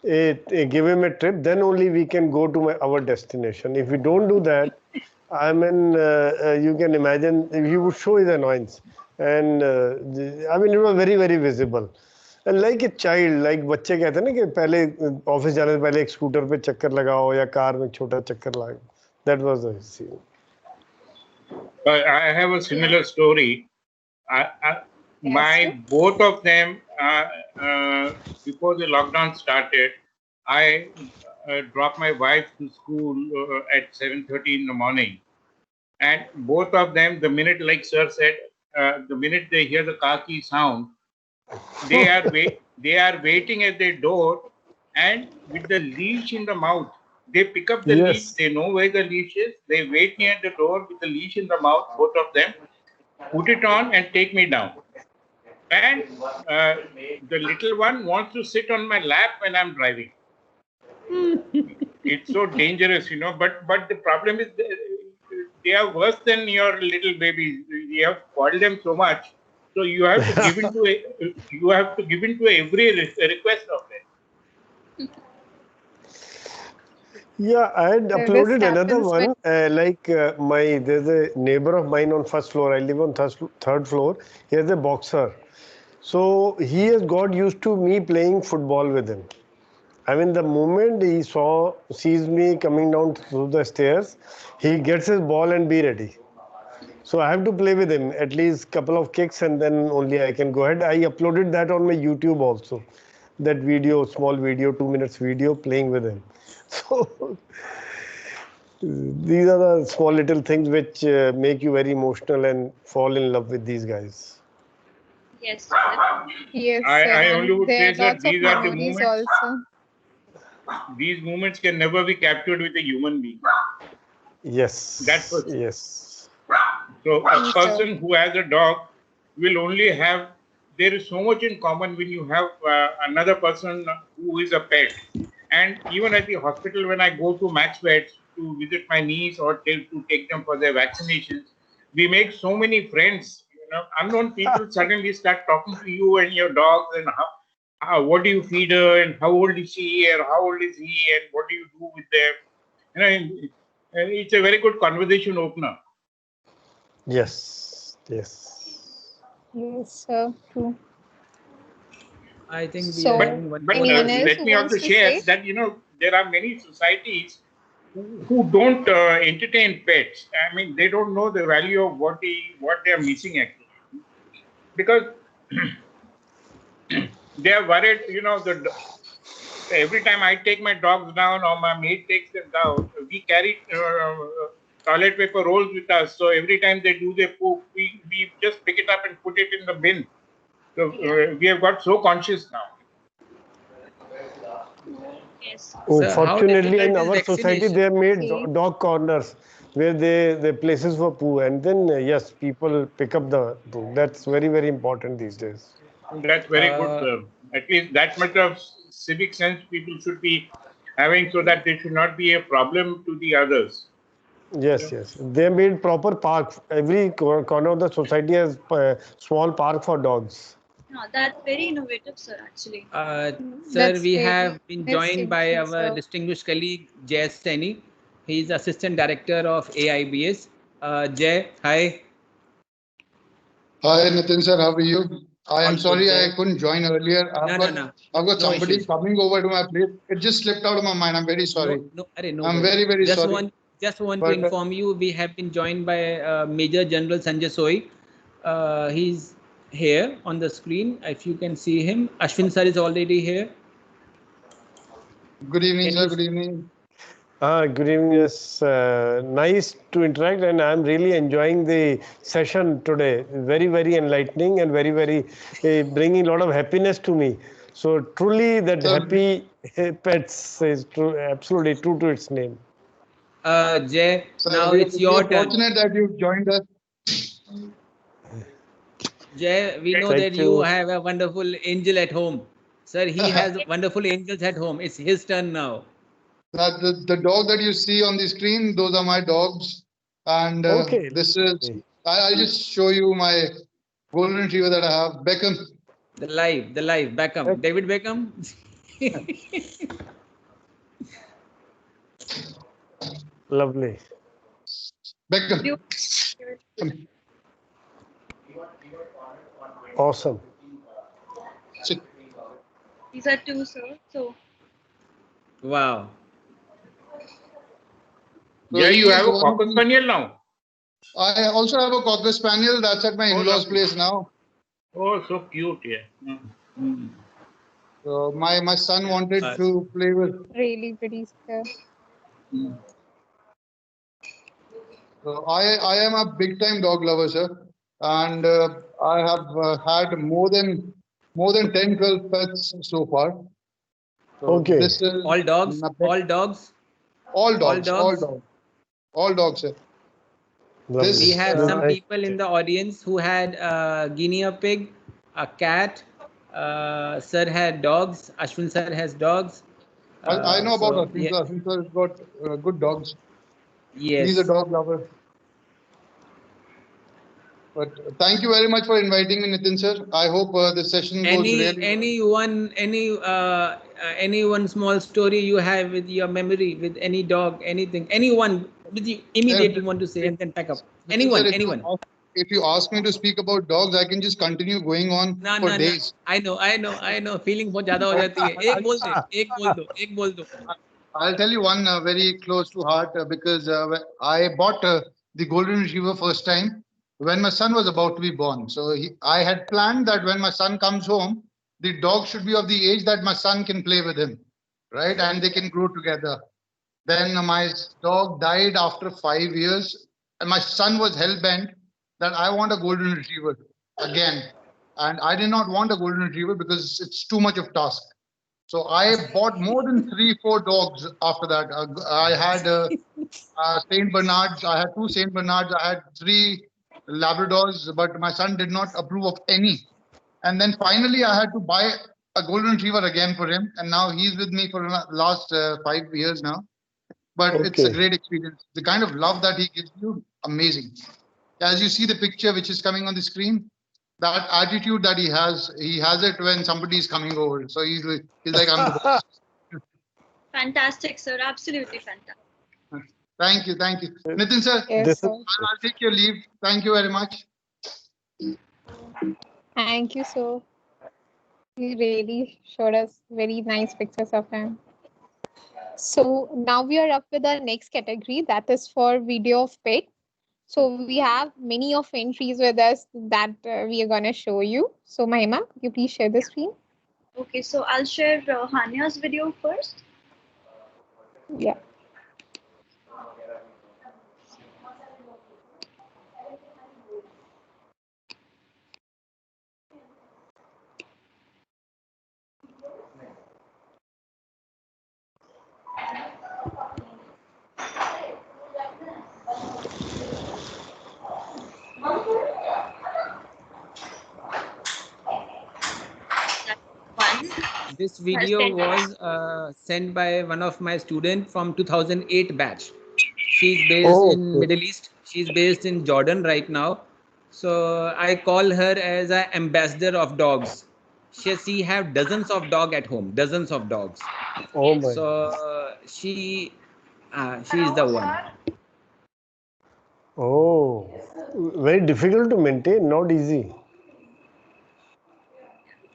S8: give him a trip, then only we can go to our destination. If we don't do that, I mean, you can imagine he would show his annoyance, and I mean, it was very, very visible. And like a child, like बच्चे कहते हैं ना कि पहले office जाने से पहले एक स्कूटर पे चक्कर लगाओ या कार में छोटा चक्कर लगाओ. That was the scene.
S5: I have a similar story. Both of them, before the lockdown started, I dropped my wife to school at 7:30 in the morning. And both of them, the minute, like Sir said, the minute they hear the car key sound, they are waiting at their door, and with the leash in the mouth, they pick up the leash. They know where the leash is. They wait near the door with the leash in the mouth, both of them, put it on and take me down. And the little one wants to sit on my lap when I'm driving. It's so dangerous, you know. But the problem is they are worse than your little babies. You have spoiled them so much, so you have to give into every request of them.
S8: Yeah, I had uploaded another one. There's a neighbor of mine on first floor. I live on third floor. He has a boxer. So he has got used to me playing football with him. I mean, the moment he sees me coming down through the stairs, he gets his ball and be ready. So I have to play with him at least couple of kicks, and then only I can go ahead. I uploaded that on my YouTube also. That video, small video, 2 minutes video, playing with him. So these are the small little things which make you very emotional and fall in love with these guys.
S1: Yes.
S4: Yes.
S5: I only would
S4: there
S5: say that these are the
S4: memories
S5: moments.
S4: also.
S5: These moments can never be captured with a human being.
S8: Yes.
S5: That's for sure.
S8: Yes.
S5: So a person who has a dog will only have. There is so much in common when you have another person who is a pet. And even at the hospital, when I go to Max Vets to visit my niece or to take them for their vaccinations, we make so many friends. You know, unknown people suddenly start talking to you and your dogs and what do you feed her, and how old is she, or how old is he, and what do you do with them? It's a very good conversation opener.
S8: Yes.
S4: Yes, true.
S2: I think we
S4: So,
S2: are having one
S5: But
S2: more
S4: anyone
S2: person.
S4: else
S5: let
S4: who
S5: me
S4: wants
S5: also
S4: to
S5: share
S4: say?
S5: that there are many societies who don't entertain pets. I mean, they don't know the value of what they are missing actually, because they are worried. Every time I take my dogs down or my maid takes them down, we carry toilet paper rolls with us. So every time they do their poop, we just pick it up and put it in the bin. So we have got so conscious now.
S1: Yes.
S2: So how
S8: Fortunately, in
S2: difficult is
S8: our society, they
S2: vaccination?
S8: have made
S4: Okay.
S8: dog corners where the places for poo, and then yes, people pick up the poo. That's very, very important these days.
S5: That's very good, sir. At least that much of civic sense people should be having, so that there should not be a problem to the others.
S8: Yes. They made proper park. Every corner of the society has small park for dogs.
S1: No, that's very innovative, sir, actually.
S2: Sir,
S4: That's
S2: we
S4: very
S2: have been
S4: nice
S2: joined by
S4: thinking,
S2: our
S4: sir.
S2: distinguished colleague Jay Saini. He is Assistant Director of AIBS. Jay, hi.
S13: Hi Nitin sir, how are you? I
S2: All
S13: am
S2: good,
S13: sorry
S2: Jay.
S13: I couldn't join earlier. I've got
S2: No.
S13: I've got
S2: No
S13: somebody
S2: issues.
S13: coming over to my place. It just slipped out of my mind. I'm very sorry.
S2: No
S13: I'm
S2: worries.
S13: very, very
S2: Just
S13: sorry.
S2: want to
S13: But
S2: inform you, we have been joined by Major General Sanjay Soi. He's here on the screen. If you can see him, Ashwin sir is already here.
S13: good evening,
S2: Can
S13: sir.
S2: you?
S13: Good evening.
S8: Good evening. Yes, nice to interact, and I'm really enjoying the session today. Very, very enlightening and very, very bringing a lot of happiness to me. So truly, that
S13: Sir,
S8: happy pets is true, absolutely true to its name.
S2: Jay,
S13: sir,
S2: now
S13: we
S2: it's your
S13: are
S2: turn.
S13: fortunate that you've joined us.
S2: Jay, we know
S8: Thank
S2: that you
S8: you.
S2: have a wonderful angel at home. Sir, he has wonderful angels at home. It's his turn now.
S13: That the dog that you see on the screen, those are my dogs, and
S8: Okay.
S13: this is. I'll just show you my golden retriever that I have, Beckham.
S2: The live Beckham, David Beckham.
S8: Lovely.
S13: Beckham.
S8: Awesome.
S1: These are two, sir. So
S2: Wow.
S13: So
S5: Yeah, you
S13: he
S5: have
S13: is
S5: a
S13: one of
S5: Cocker
S13: the-
S5: Spaniel now.
S13: I also have a Cocker Spaniel that's at my
S5: Oh,
S13: in-laws'
S5: lovely.
S13: place now.
S5: Oh, so cute, yeah.
S13: So my son wanted to play with.
S4: Really pretty, sir.
S13: So I am a big time dog lover, sir, and I have had more than 10, 12 pets so far. So
S8: Okay.
S13: this is
S2: All dogs.
S13: all dogs, all dogs, sir.
S8: Lovely.
S2: We
S13: This
S2: have some people in the audience who had guinea pig, a cat. Sir had dogs. Ashwin sir has dogs.
S13: I know about
S2: So,
S13: Ashwin sir. Ashwin sir has got good dogs.
S2: Yes.
S13: He's a dog lover. But thank you very much for inviting me, Nitin sir. I hope the session goes really well.
S2: Any one small story you have with your memory, with any dog, anything, anyone with you immediately want to say and then pack up.
S13: Nitin
S2: Anyone.
S13: sir, if you ask me to speak about dogs, I can just continue going on for days.
S2: I know. Feeling बहुत ज़्यादा हो जाती है. एक बोल दो.
S13: I'll tell you one very close to heart because I bought the golden retriever first time when my son was about to be born. So I had planned that when my son comes home, the dog should be of the age that my son can play with him, right? And they can grow together. Then my dog died after 5 years, and my son was hell bent that I want a golden retriever again. And I did not want a golden retriever because it's too much of task. So I bought more than 3-4 dogs after that. I had Saint Bernards. I had 2 Saint Bernards. I had 3 Labradors, but my son did not approve of any. And then finally, I had to buy a golden retriever again for him, and now he's with me for the last 5 years now. But it's a great experience. The kind of love that he gives you, amazing. As you see the picture which is coming on the screen, that attitude that he has it when somebody is coming over. So he's like, I'm the boss.
S1: Fantastic, sir. Absolutely fantastic.
S13: Thank you. Nitin sir,
S4: Yes, sir.
S13: I'll take your leave. Thank you very much.
S4: Thank you, sir. He really showed us very nice pictures of him. So now we are up with our next category, that is for video of pet. So we have many of entries with us that we are gonna show you. So Mahima, could you please share the screen?
S1: Okay, so I'll share Hanya's video first.
S4: Yeah.
S2: This video was sent by one of my students from 2008 batch. She's based in Middle East. She's based in Jordan right now. So I call her as an ambassador of dogs. She have dozens of dog at home, dozens of dogs.
S8: Oh my.
S2: So she is the one.
S8: Oh, very difficult to maintain, not easy,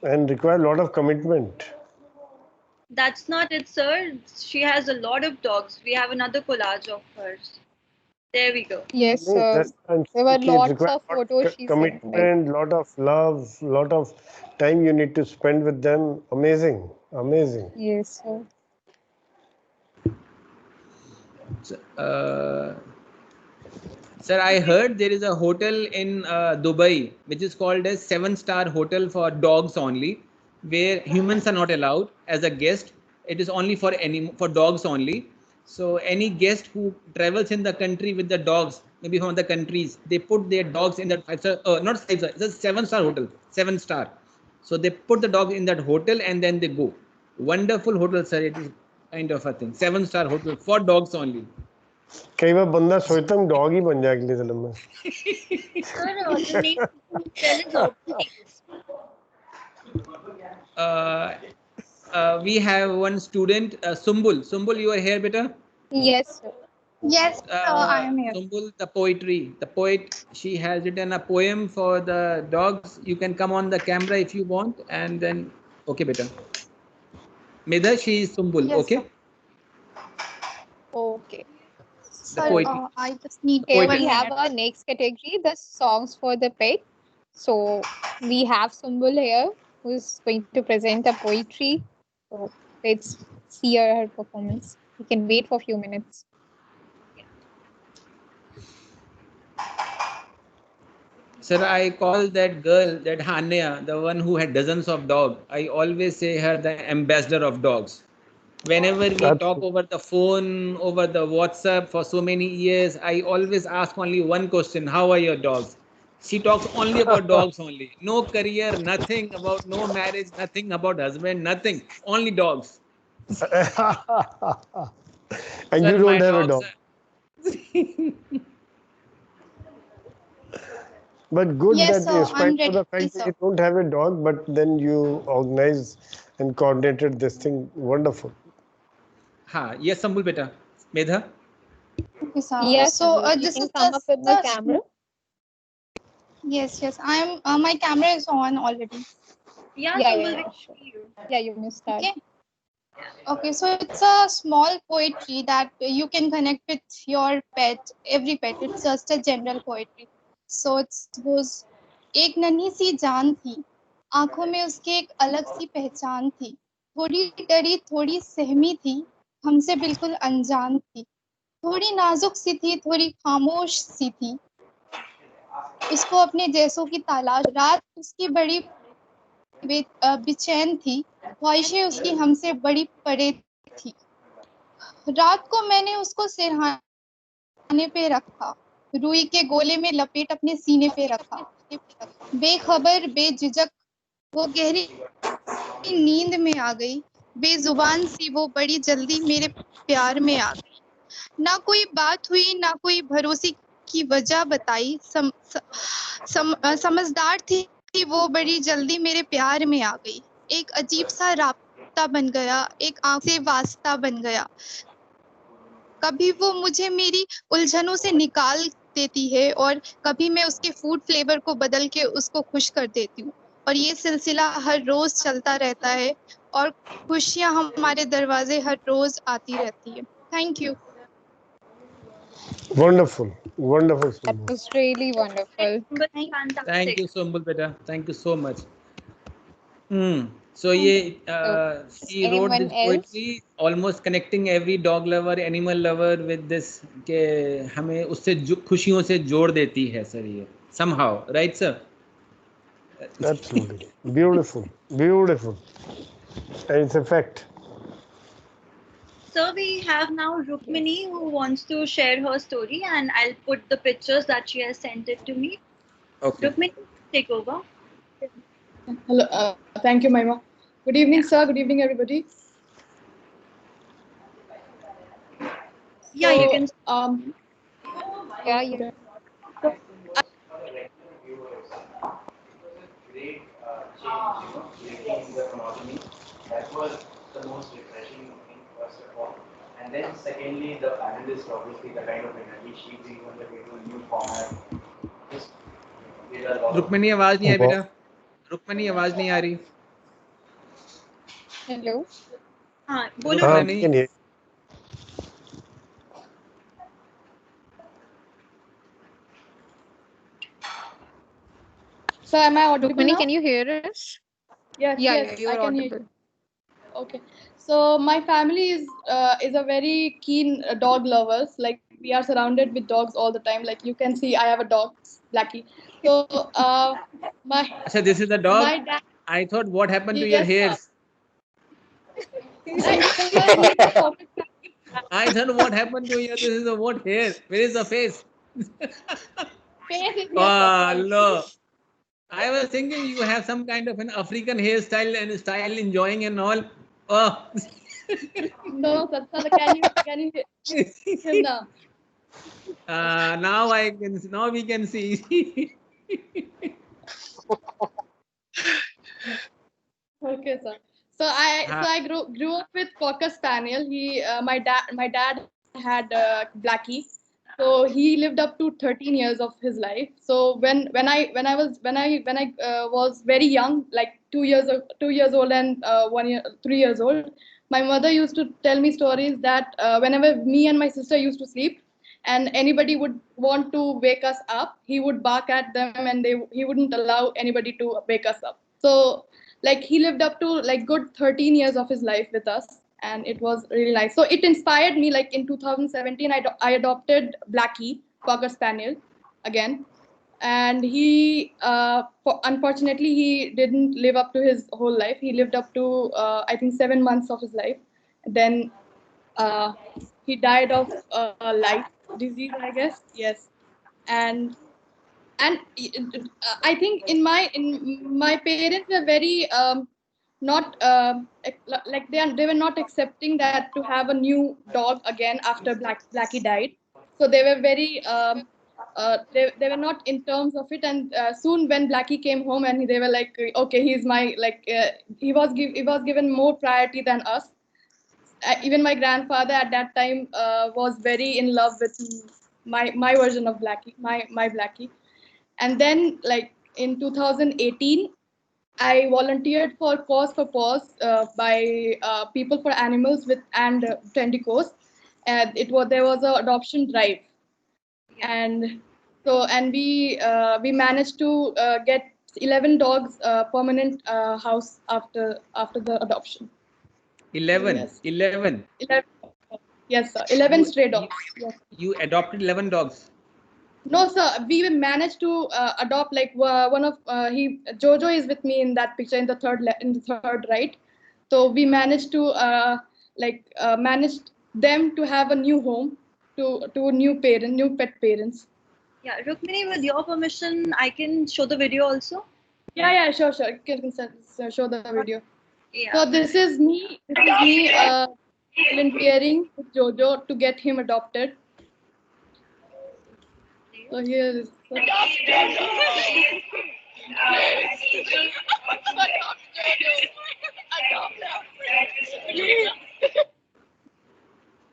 S8: and require a lot of commitment.
S1: That's not it, sir. She has a lot of dogs. We have another collage of hers. There we go.
S4: Yes, sir. There were lots of photos she sent.
S8: Commitment, lot of love, lot of time you need to spend with them. Amazing, amazing.
S4: Yes, sir.
S2: Sir, I heard there is a hotel in Dubai which is called as 7-star hotel for dogs only, where humans are not allowed as a guest. It is only for dogs only. So any guest who travels in the country with the dogs, maybe from the countries, they put their dogs in that 5-star, not 5-star, it's a 7-star hotel, 7-star. So they put the dog in that hotel and then they go. Wonderful hotel, sir. It is kind of a thing. 7-star hotel for dogs only.
S8: कई बार बंदा सोचता हूँ dog ही बन जाए अगले जन्म में.
S2: We have one student, Sumbul. Sumbul, you are here, beta?
S4: Yes, sir.
S14: Yes, I am here.
S2: Sumbul, the poet, she has written a poem for the dogs. You can come on the camera if you want, and then, okay, beta. Medha, she is Sumbul,
S14: Yes,
S2: okay?
S14: sir.
S4: Okay.
S14: Sir, I just need
S4: Here we have our next category, the songs for the pet. So we have Sumbul here, who's going to present a poetry. So let's see her performance. We can wait for a few minutes.
S2: Sir, I call that girl, that Hania, the one who had dozens of dogs. I always say her the ambassador of dogs. Whenever we talk over the phone, over the WhatsApp for so many years, I always ask only one question: how are your dogs? She talks only about dogs only. No career, nothing about no marriage, nothing about husband, nothing. Only dogs.
S8: And
S2: Sir,
S8: you don't have a dog. But good
S14: Yes,
S8: that
S14: sir,
S8: despite
S14: I'm
S8: of the
S14: ready,
S8: fact that
S14: sir.
S8: you don't have a dog, but then you organized and coordinated this thing. Wonderful.
S2: Ha, yes, Sambul beta. Medha?
S14: Okay, sir.
S4: Yes,
S14: So
S4: you
S14: this
S4: can
S14: is
S4: come up
S14: just
S4: with the camera.
S14: Yes, I'm. My camera is on already.
S1: Yeah,
S4: Sure. Yeah, you may start.
S14: Okay. Okay, so it's a small poetry that you can connect with your pet, every pet. It's just a general poetry. So it goes, एक नन्ही सी जान थी, आंखों में उसके एक अलग सी पहचान थी, थोड़ी डरी थोड़ी सहमी थी, हमसे बिल्कुल अनजान थी, थोड़ी नाजुक सी थी, थोड़ी खामोश सी थी, उसको अपने जैसों की तलाश, रात उसकी बड़ी बेचैन थी, ख्वाहिशें उसकी हमसे बड़ी परे थी, रात को मैंने उसको सिरहाने पे रखा, रुई के गोले में लपेट अपने सीने पे रखा, बेखबर बेझिझक वो गहरी नींद में आ गई, बेजुबान सी वो बड़ी जल्दी मेरे प्यार में आ गई, ना कोई बात हुई ना कोई भरोसे की वजह बताई, समझदार थी थी वो बड़ी जल्दी मेरे प्यार में आ गई। एक अजीब सा राब्ता बन गया, एक आंख से वास्ता बन गया। कभी वो मुझे मेरी उलझनों से निकाल देती है और कभी मैं उसके फूड फ्लेवर को बदल के उसको खुश कर देती हूँ। और ये सिलसिला हर रोज चलता रहता है और खुशियाँ हमारे दरवाजे हर रोज आती रहती है। Thank you.
S8: Wonderful, wonderful.
S4: That was really wonderful.
S2: Thank you, Sumbul beta. Thank you so much. So she wrote this poetry almost connecting every dog lover, animal lover with this के हमें उससे खुशियों से जोड़ देती है सर ये somehow, right sir?
S8: Absolutely. Beautiful, beautiful. And it's a fact.
S1: So we have now Rukmini who wants to share her story, and I'll put the pictures that she has sent it to me.
S2: Okay.
S1: Rukmini, take over.
S15: Hello, thank you, Maima. Good evening, sir. Good evening, everybody.
S1: Yeah,
S15: so,
S1: you can.
S4: Yeah, you.
S15: Okay.
S16: Great change, breaking the monotony. That was the most refreshing thing, first of all. And then, secondly, the panelists, obviously, the kind of energy she brings on the table, new format.
S2: Rukmini आवाज नहीं आई बेटा रुक्मिणी आवाज नहीं आ रही
S4: hello
S1: हाँ बोलो
S2: Rukmini
S15: So am I audible
S4: Rukmini,
S15: now?
S4: can you hear us?
S15: Yes,
S4: Yeah, you're
S15: I can
S4: audible.
S15: hear you. Okay. So my family is a very keen dog lovers. Like we are surrounded with dogs all the time. Like you can see, I have a dog, Blackie. So my.
S2: Achha, this is the dog.
S15: My dad.
S2: I thought, what happened to
S15: Yes,
S2: your hairs? I thought, what happened to your? This is the what hair? Where is the face?
S15: Face is
S2: Oh, no. I was thinking you have some kind of an African hairstyle and style enjoying and all. Oh.
S15: No, Satsana, can you hear him now?
S2: Now we can see.
S15: Okay, sir. So I grew up with Cocker Spaniel. My dad had Blackie, so he lived up to 13 years of his life. So when I was very young, like 2 years old and 3 years old, my mother used to tell me stories that whenever me and my sister used to sleep, and anybody would want to wake us up, he would bark at them, and he wouldn't allow anybody to wake us up. So like he lived up to like good 13 years of his life with us, and it was really nice. So it inspired me. Like in 2017 I adopted Blackie, Cocker Spaniel, again, and he unfortunately he didn't live up to his whole life. He lived up to I think 7 months of his life. Then he died of life disease, I guess. Yes. And I think in my parents were very not like they were not accepting that to have a new dog again after Blackie died. So they were very they were not in terms of it. And soon when Blackie came home, and they were like, okay, he's my he was given more priority than us. Even my grandfather at that time was very in love with my version of Blackie, my Blackie. And then, like in 2018, I volunteered for Cause for Paws by People for Animals and Tendicos. And there was an adoption drive, and we managed to get 11 dogs permanent house after the adoption.
S2: 11.
S15: Yes.
S2: 11.
S15: Yes, sir. 11 stray dogs. Yes.
S2: You adopted 11 dogs.
S15: No, sir. We managed to adopt like one of Jojo is with me in that picture in the third right. So we managed to managed them to have a new home to new pet parents.
S1: Yeah, Rukmini, with your permission, I can show the video also.
S15: Yeah, sure. You can show the video.
S1: Yeah.
S15: So this is me volunteering with Jojo to get him adopted. So here is.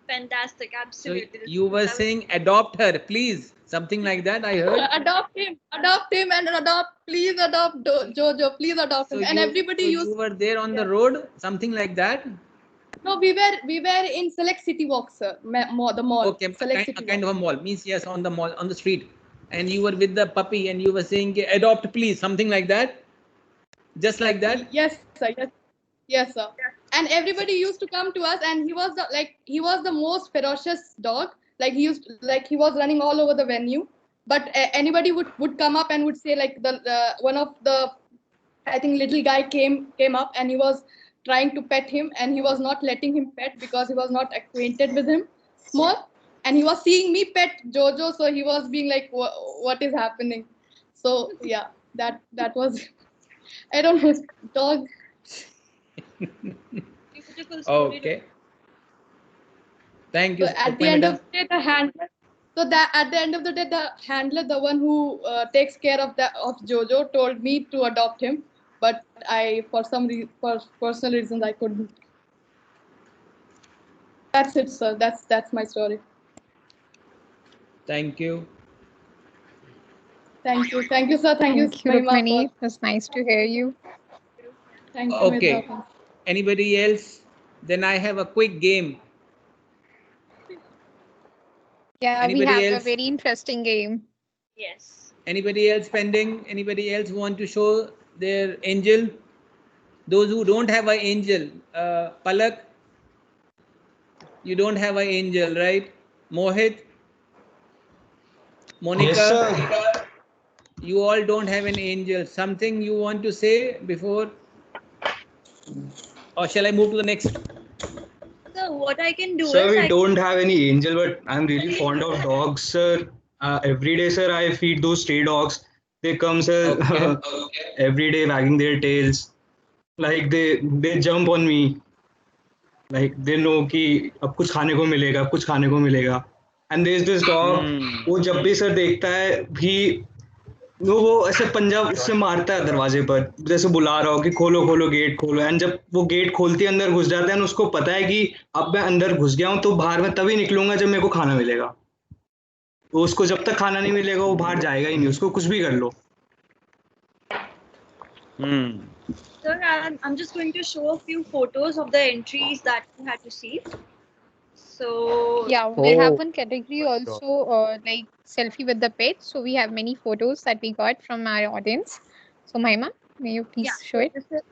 S1: Fantastic,
S2: So
S1: absolutely.
S2: you were saying adopt her, please. Something like that I heard.
S15: Adopt him, and please adopt Jojo, please adopt him. And everybody
S2: you were there on the road, something like that.
S15: No, we were in Select City Walk, sir. The mall.
S2: Okay, a kind of a mall means yes, on the mall, on the street, and you were with the puppy, and you were saying adopt, please, something like that. Just like that.
S15: Yes, sir. Yes, sir. And everybody used to come to us, and he was the most ferocious dog. He was running all over the venue. But anybody would come up and would say, like, one of the, I think, little guy came up, and he was trying to pet him, and he was not letting him pet because he was not acquainted with him more, and he was seeing me pet Jojo, so he was being like, what is happening? So yeah, that was I don't know, dog.
S2: Okay, thank you.
S15: So at the end of the day, the handler. So that at the end of the day, the handler, the one who takes care of Jojo, told me to adopt him, but for personal reasons, I couldn't. That's it, sir. That's my story.
S2: Thank you.
S15: Thank you, sir. Thank you,
S4: Rukmini. It was nice to hear you.
S15: Thank you.
S2: Okay. Anybody else? Then I have a quick game.
S4: Yeah,
S2: Anybody
S4: we have
S2: else?
S4: a very interesting game.
S1: Yes.
S2: Anybody else pending? Anybody else want to show their angel? Those who don't have an angel, Palak, you don't have an angel, right? Mohit, Monica,
S6: yes, sir.
S2: You all don't have an angel. Something you want to say before? Or shall I move to the next?
S1: So what I can do
S6: Sir,
S1: is
S6: we don't have any angel, but I'm really fond of dogs, sir. Every day, sir, I feed those stray dogs. They come, sir, every day wagging their tails. Like they jump on me. Like they know कि अब कुछ खाने को मिलेगा, अब कुछ खाने को मिलेगा. And there's this dog. वो जब भी सर देखता है वो ऐसे पंजा उससे मारता है दरवाजे पर, जैसे बुला रहा हो कि खोलो खोलो गेट खोलो. एंड जब वो गेट खोलती है अंदर घुस जाता है, उसको पता है कि अब मैं अंदर घुस गया हूं तो बाहर में तभी निकलूंगा जब मेरे को खाना मिलेगा. तो उसको जब तक खाना नहीं मिलेगा वो बाहर जाएगा ही नहीं, उसको कुछ भी कर लो.
S1: Sir, I'm just going to show a few photos of the entries that we had received. So
S4: yeah, we have one category also, like selfie with the pet. So we have many photos that we got from our audience. So Mahima, may you please show it?
S1: This is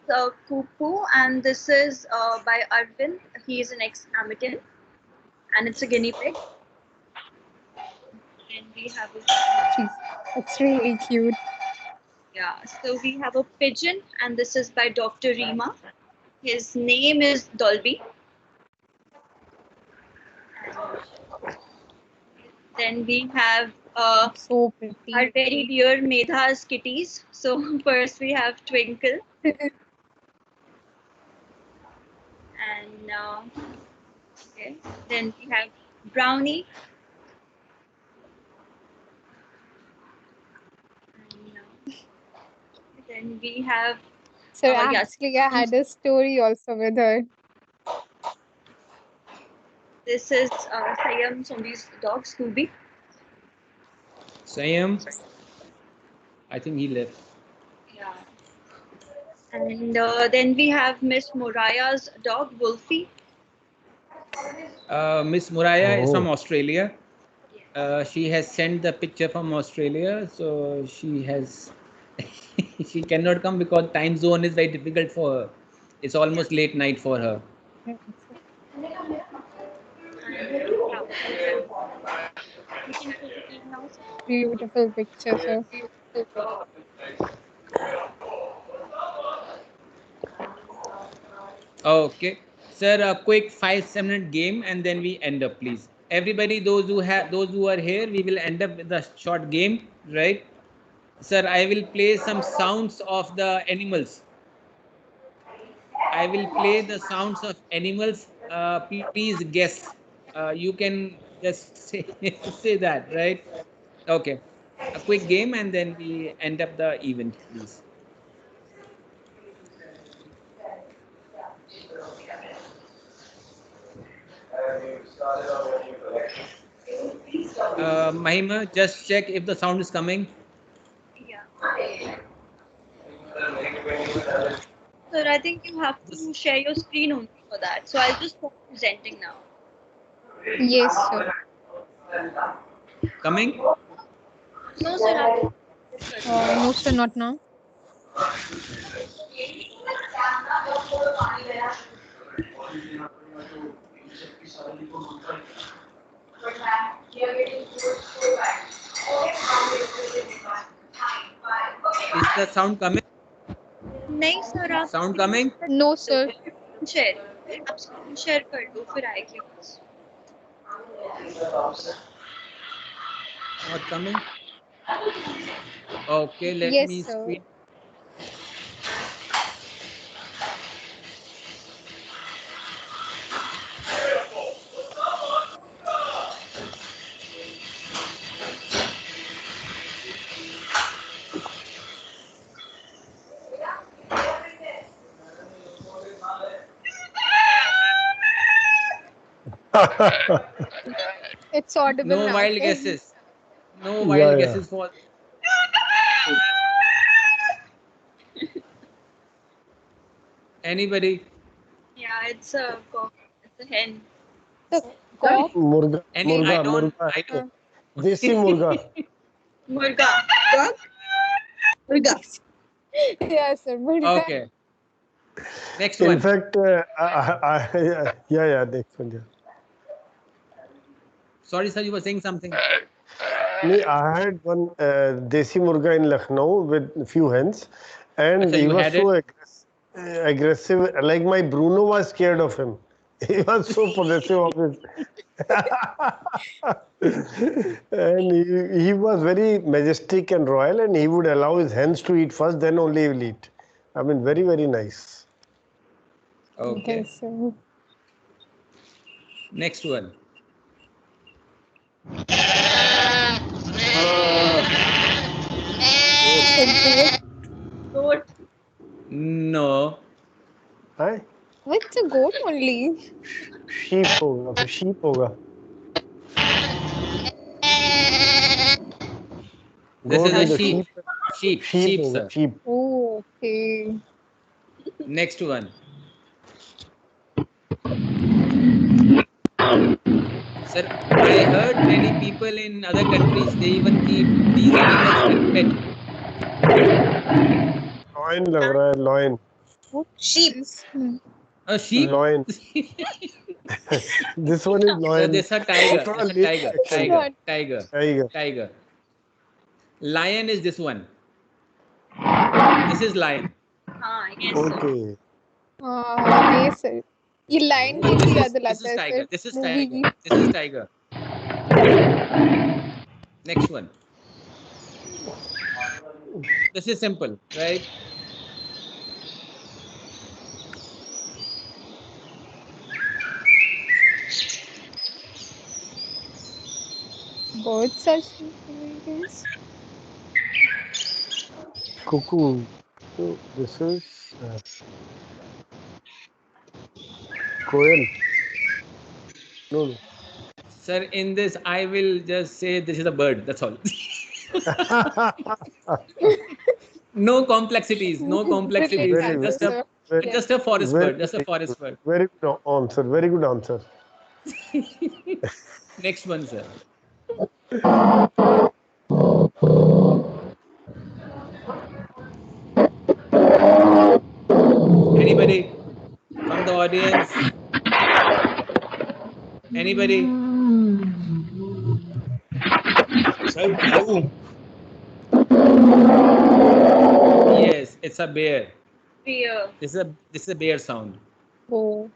S1: Kupu, and this is by Arvind. He is an ex-Amity, and it's a guinea pig. And we have a
S4: it's really cute.
S1: Yeah, so we have a pigeon, and this is by Dr. Rima. His name is Dolby. Then we have
S4: so pretty.
S1: Our very dear Medha's kitties. So first we have Twinkle. And okay. Then we have Brownie. And, then we have
S4: so actually I had a story also with her.
S1: This is Sayam Sombi's dog, Scooby.
S2: Sayam, I think he left.
S1: Yeah. And then we have Miss Moraya's dog, Wolfie.
S2: Miss Moraya is from Australia. She has sent the picture from Australia, so she has she cannot come because time zone is very difficult for her. It's almost late night for her.
S4: Beautiful picture, sir.
S2: Okay, sir, a quick 5-7 minute game and then we end up, please. Everybody, those who are here, we will end up with a short game, right? Sir, I will play some sounds of the animals. I will play the sounds of animals. Please guess. You can just say say that, right? Okay. a quick game and then we end up the event, please. Mahima, just check if the sound is coming.
S1: Yeah. Sir, I think you have to share your screen only for that. So I'll just start presenting now.
S4: Yes, sir.
S2: Coming?
S1: No, sir.
S4: No, sir, not now.
S2: Is the sound coming?
S1: नहीं sir आप
S2: Sound coming?
S4: No, sir.
S1: Share आप screen share कर दो फिर आएगी बस
S2: Not coming? Okay, let
S4: Yes,
S2: me
S4: sir.
S2: screen.
S4: It's audible
S2: No
S4: now.
S2: wild
S4: sir.
S2: guesses. No wild guesses for. Anybody?
S1: yeah it's a cock it's a hen
S4: The cock.
S8: Murga,
S2: Any?
S8: murga,
S2: I don't.
S8: murga.
S2: I don't.
S8: Desi murga.
S1: मुर्गा cock मुर्गा
S4: Yes, sir. Murga.
S2: Okay. Next
S8: In
S2: one.
S8: fact, yeah, next one. Yeah.
S2: Sorry, sir, you were saying something.
S8: Me, I had one desi murga in Lucknow with a few hens, and
S2: Achha,
S8: he
S2: you
S8: was
S2: had
S8: so aggressive. Like my Bruno was scared of him. He was so possessive of his. And he was very majestic and royal, and he would allow his hens to eat first, then only he will eat. I mean, very, very nice.
S2: Okay.
S4: Yes, sir.
S2: Next one.
S1: goat
S2: No.
S8: Hi?
S4: What's a goat only?
S8: Sheep hoga, sheep hoga.
S2: This
S8: Goat
S2: is a
S8: with the
S2: sheep.
S8: sheep.
S2: Sheep,
S8: Hoga,
S2: sir.
S8: sheep.
S4: Oh, okay.
S2: Next one. Sir, I heard many people in other countries, they even keep these animals as pet.
S8: Loin lag raha hai, loin.
S1: sheep
S2: A sheep?
S8: Loin. This one is
S2: So
S8: loin.
S2: this is a tiger.
S8: Throw
S2: It's a
S8: lip
S2: tiger.
S8: action.
S2: Tiger. Tiger.
S8: Tiger.
S2: Tiger. Lion is this one. This is lion.
S1: हाँ I guess so
S8: Okay.
S4: Yes, sir. ये Lion King की याद
S2: This
S4: दिलाता
S2: is
S4: है
S2: tiger.
S4: sir.
S2: This is
S4: Movie
S2: tiger.
S4: की.
S2: This is tiger. Next one. This is simple, right?
S4: Birds are simple, I guess.
S8: Cuckoo. So this is Koel. No.
S2: Sir, in this, I will just say this is a bird. That's all. No complexities. No complexities.
S8: Very,
S2: Just a forest
S8: very,
S2: bird. Just a forest bird.
S8: very good answer. Very good answer.
S2: Next one, sir. Anybody from the audience? Anybody?
S6: Sir, cow.
S2: Yes, it's a bear.
S1: bear
S2: This is a bear sound.
S4: Oh.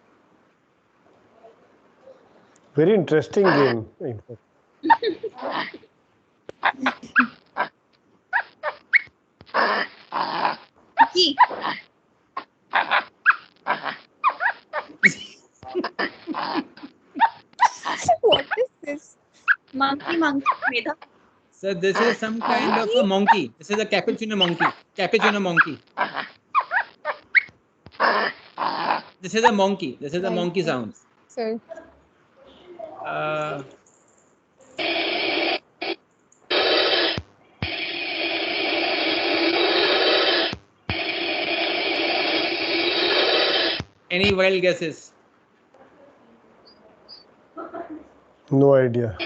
S8: Very interesting game. In fact.
S1: key
S4: What is this?
S1: monkey medha
S2: So this is some kind of a monkey. This is a cappuccino monkey. Cappuccino monkey. This is a monkey. This is a monkey sound.
S4: So
S2: any wild guesses?
S8: No idea.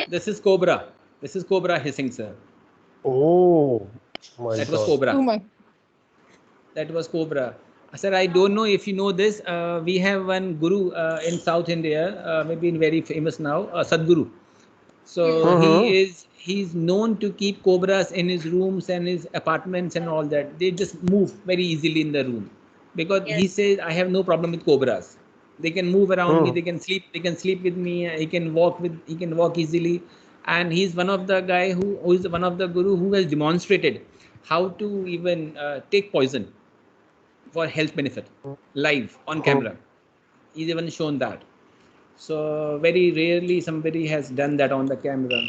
S2: This is cobra. This is cobra hissing, sir.
S8: Oh my
S2: That
S8: God.
S2: was cobra.
S4: oh my.
S2: That was cobra. Sir, I don't know if you know this. We have one guru in South India, maybe very famous now, Sadguru. So he's known to keep cobras in his rooms and his apartments and all that. They just move very easily in the room because he says I have no problem with cobras. They can move around me. They can sleep. They can sleep with me. He can walk easily. And he's one of the guy who is one of the guru who has demonstrated how to even take poison for health benefit live on camera. He's even shown that. So very rarely somebody has done that on the camera.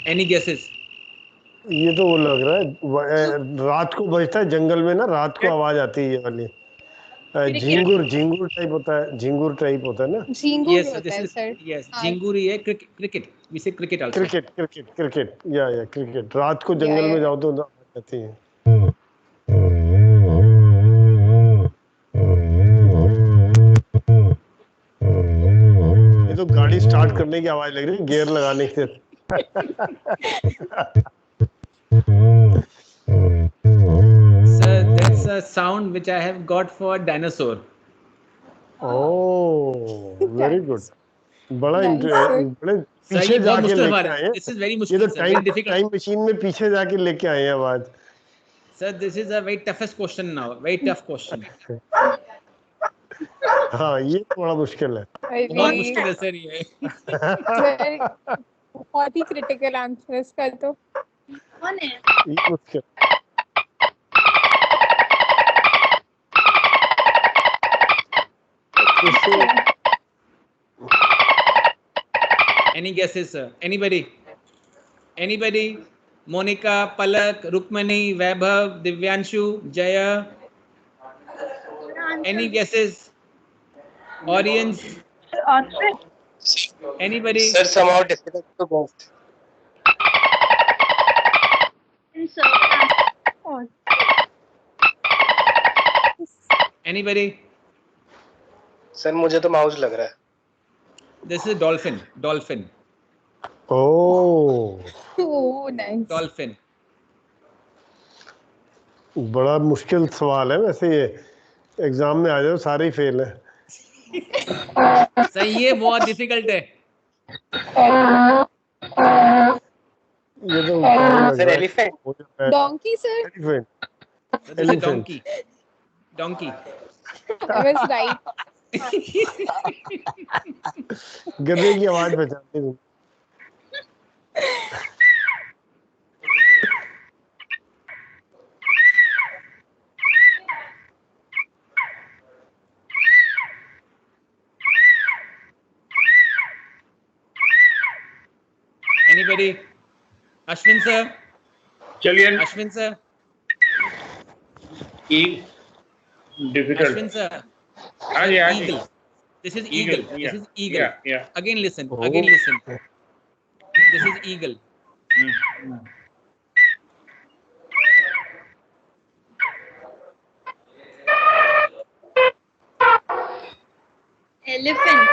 S2: Any guesses?
S8: ये तो वो लग रहा है रात को बजता है जंगल में ना, रात को आवाज आती है ये वाली. झिंगुर टाइप होता है, झिंगुर टाइप होता है ना.
S2: Yes, this is yes. झिंगुर ये cricket. We say cricket also.
S8: Cricket. Yeah, cricket. रात को जंगल में जाओ तो आवाज आती है. ये तो गाड़ी स्टार्ट करने की आवाज लग रही है, गियर लगाने की.
S2: Sir, that's a sound which I have got for dinosaur.
S8: Oh, very good. बड़े पीछे जाके लेके आए हैं.
S2: This is very मुश्किल.
S8: ये तो टाइम मशीन में पीछे जाके लेके आए हैं आवाज.
S2: Sir, this is a very toughest question now. Very tough question.
S8: हाँ, ये थोड़ा मुश्किल है.
S2: बहुत मुश्किल है सर ये.
S4: बहुत ही क्रिटिकल आंसर इसका तो.
S1: कौन है?
S8: ये मुश्किल.
S2: Any guesses, sir? Anybody? Monica, Palak, Rukmani, Vaibhav, Divyanshu, Jaya. Any guesses? Audience? Anybody?
S12: Sir, somehow difficult to both.
S2: Anybody?
S12: Sir, मुझे तो माउस लग रहा है.
S2: This is dolphin.
S8: Oh,
S4: nice.
S2: Dolphin.
S8: बड़ा मुश्किल सवाल है वैसे ये. एग्जाम में आ जाओ सारे ही फेल है.
S2: सही है, बहुत डिफिकल्ट है.
S8: ये तो
S12: sir elephant.
S4: Donkey, sir.
S8: Elephant.
S2: Donkey.
S4: I was right.
S8: गधे की आवाज पहचानते हो.
S2: Anybody? Ashwin sir.
S5: चलिए.
S2: Ashwin sir.
S5: Difficult.
S2: Ashwin sir.
S5: Eagle.
S2: This is eagle.
S5: Yeah.
S2: This is eagle.
S5: Yeah.
S2: Again listen. This is eagle.
S1: Elephant.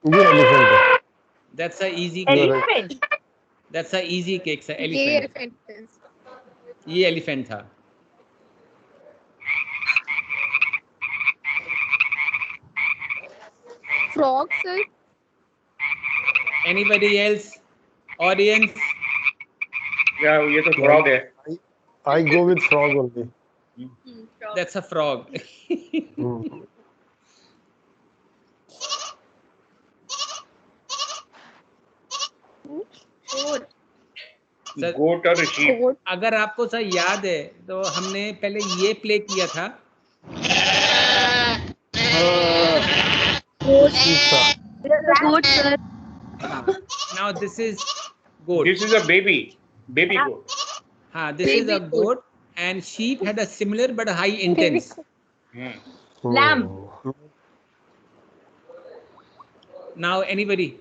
S8: ये elephant है.
S2: That's a easy
S1: Elephant.
S2: cake. That's a easy cake, sir. Elephant. ये elephant था.
S4: Frog, sir.
S2: Anybody else? Audience?
S5: Yeah, ये तो frog है.
S8: I go with frog only.
S2: That's a frog.
S5: गोट और sheep.
S2: अगर आपको सर याद है तो हमने पहले ये प्ले किया था.
S1: Goat.
S8: Isa.
S1: It is a goat, sir.
S2: Now this is goat.
S5: This is a baby goat.
S2: This is a goat, and sheep had a similar but a high intense.
S1: Lamb.
S2: Now anybody?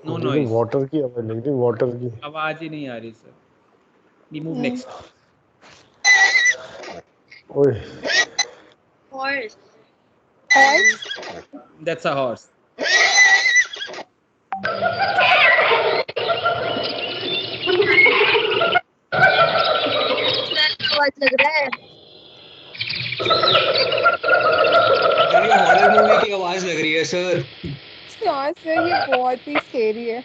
S2: No
S8: लेकिन
S2: noise.
S8: Water की आवाज लग रही, water की
S2: आवाज ही नहीं आ रही sir. We move next.
S8: ओए
S1: Horse.
S2: That's a horse.
S1: आवाज लग रहा है.
S6: ये हॉरर मूवी की आवाज लग रही है सर.
S4: हाँ सर, ये बहुत ही स्केरी है.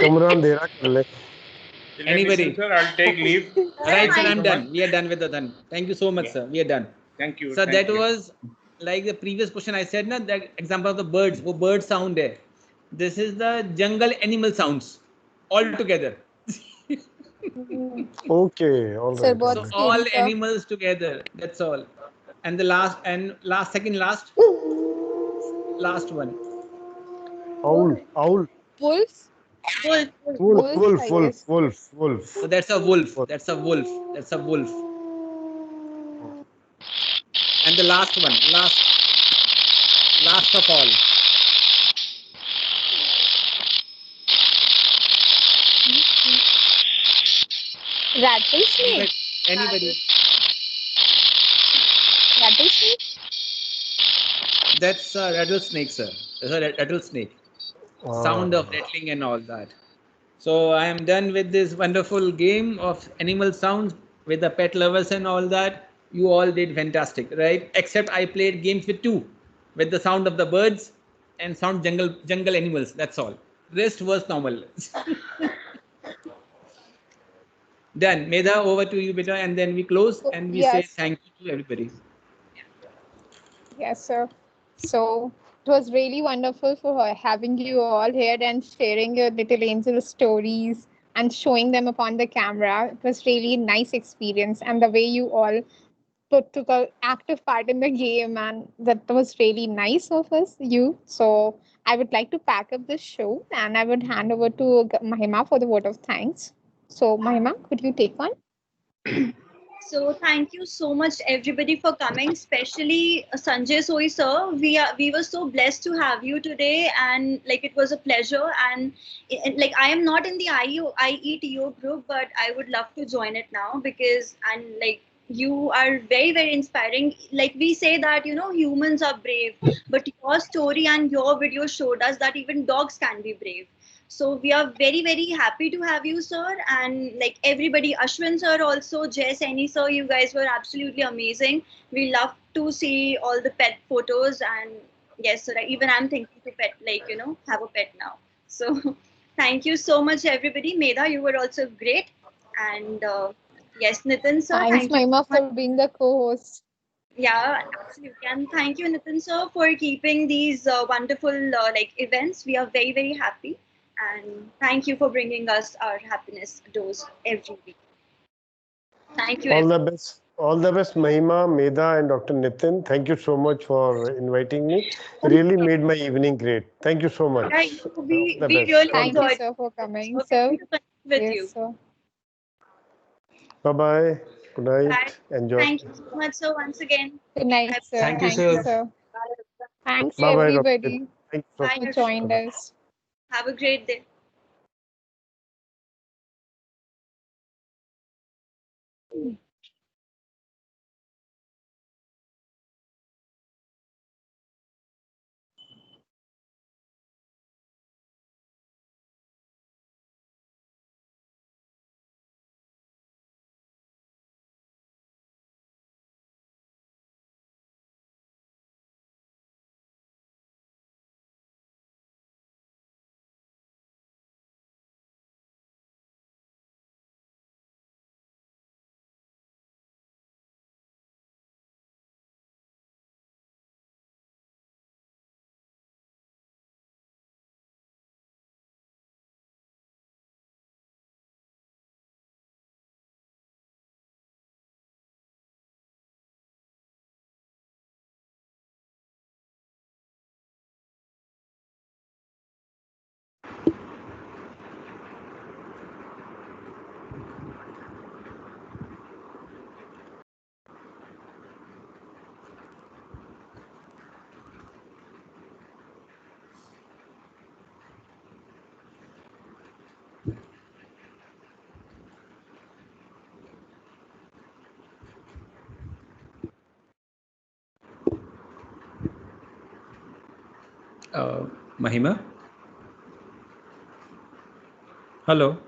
S8: कमरा अंधेरा कर ले.
S2: Anybody?
S5: Sir, I'll take leave.
S2: Right, sir, I'm done. We are done with the done. Thank you so much, sir. We are done.
S5: Thank you.
S2: So
S5: thank
S2: that
S5: you.
S2: was like the previous question I said, na, that example of the birds. वो bird sound है. This is the jungle animal sounds all together.
S8: Okay, all
S4: Sir,
S8: right.
S4: बहुत
S2: So
S4: scary
S2: all
S4: था.
S2: animals together. That's all. And the last one.
S8: Owl.
S4: Wolves?
S1: Wolf.
S8: Wolf.
S2: So that's a wolf. That's a wolf. And the last one, last of all.
S4: Rattlesnake?
S2: Anybody?
S4: Rattlesnake?
S2: That's a rattlesnake, sir. That's a rattlesnake. Sound of rattling and all that. So I am done with this wonderful game of animal sounds with the pet lovers and all that. You all did fantastic, right? Except I played games with two, with the sound of the birds and sound jungle animals. That's all. Rest was normal. Done. Medha, over to you, beta, and then we close and we say
S4: Yes.
S2: thank you to everybody.
S4: Yes, sir. So it was really wonderful for having you all here and sharing your little angel stories and showing them upon the camera. It was really nice experience, and the way you all took an active part in the game, and that was really nice of you. So I would like to pack up this show, and I would hand over to Mahima for the word of thanks. So Mahima, could you take one?
S1: So thank you so much everybody for coming, especially Sanjay Soi sir. We were so blessed to have you today, and like it was a pleasure. And like I am not in the IETO group, but I would love to join it now because and like you are very inspiring. Like we say that humans are brave, but your story and your video showed us that even dogs can be brave. So we are very happy to have you, sir, and like everybody, Ashwin sir also, Jay Saini sir, you guys were absolutely amazing. We love to see all the pet photos, and yes, sir, even I'm thinking to have a pet now. So thank you so much, everybody. Medha, you were also great, and yes, Nitin sir,
S4: Thanks,
S1: thank you
S4: Mahima,
S1: so much.
S4: for being the co-host.
S1: Yeah, absolutely. And thank you, Nitin sir, for keeping these wonderful events. We are very happy. And thank you for bringing us our happiness dose every week. Thank you.
S8: All the best, Mahima, Medha, and Dr. Nitin. Thank you so much for inviting me. Really made my evening great. Thank you so much.
S1: Right. We
S8: The best.
S1: really
S4: Thank you,
S1: enjoyed
S4: sir, for coming.
S1: so
S4: Sir,
S1: to connect with
S4: yes,
S1: you.
S4: sir.
S8: Bye-bye. Good night.
S1: Bye.
S8: Enjoy.
S1: Thank you so much, sir, once again.
S4: Good night,
S1: Bye.
S4: sir.
S6: Thank you, sir.
S4: Thanks,
S8: Bye-bye, Dr.
S4: everybody,
S8: Thank you so
S1: Bye.
S4: who joined us.
S1: Have a great day.
S2: Mahima? Hello.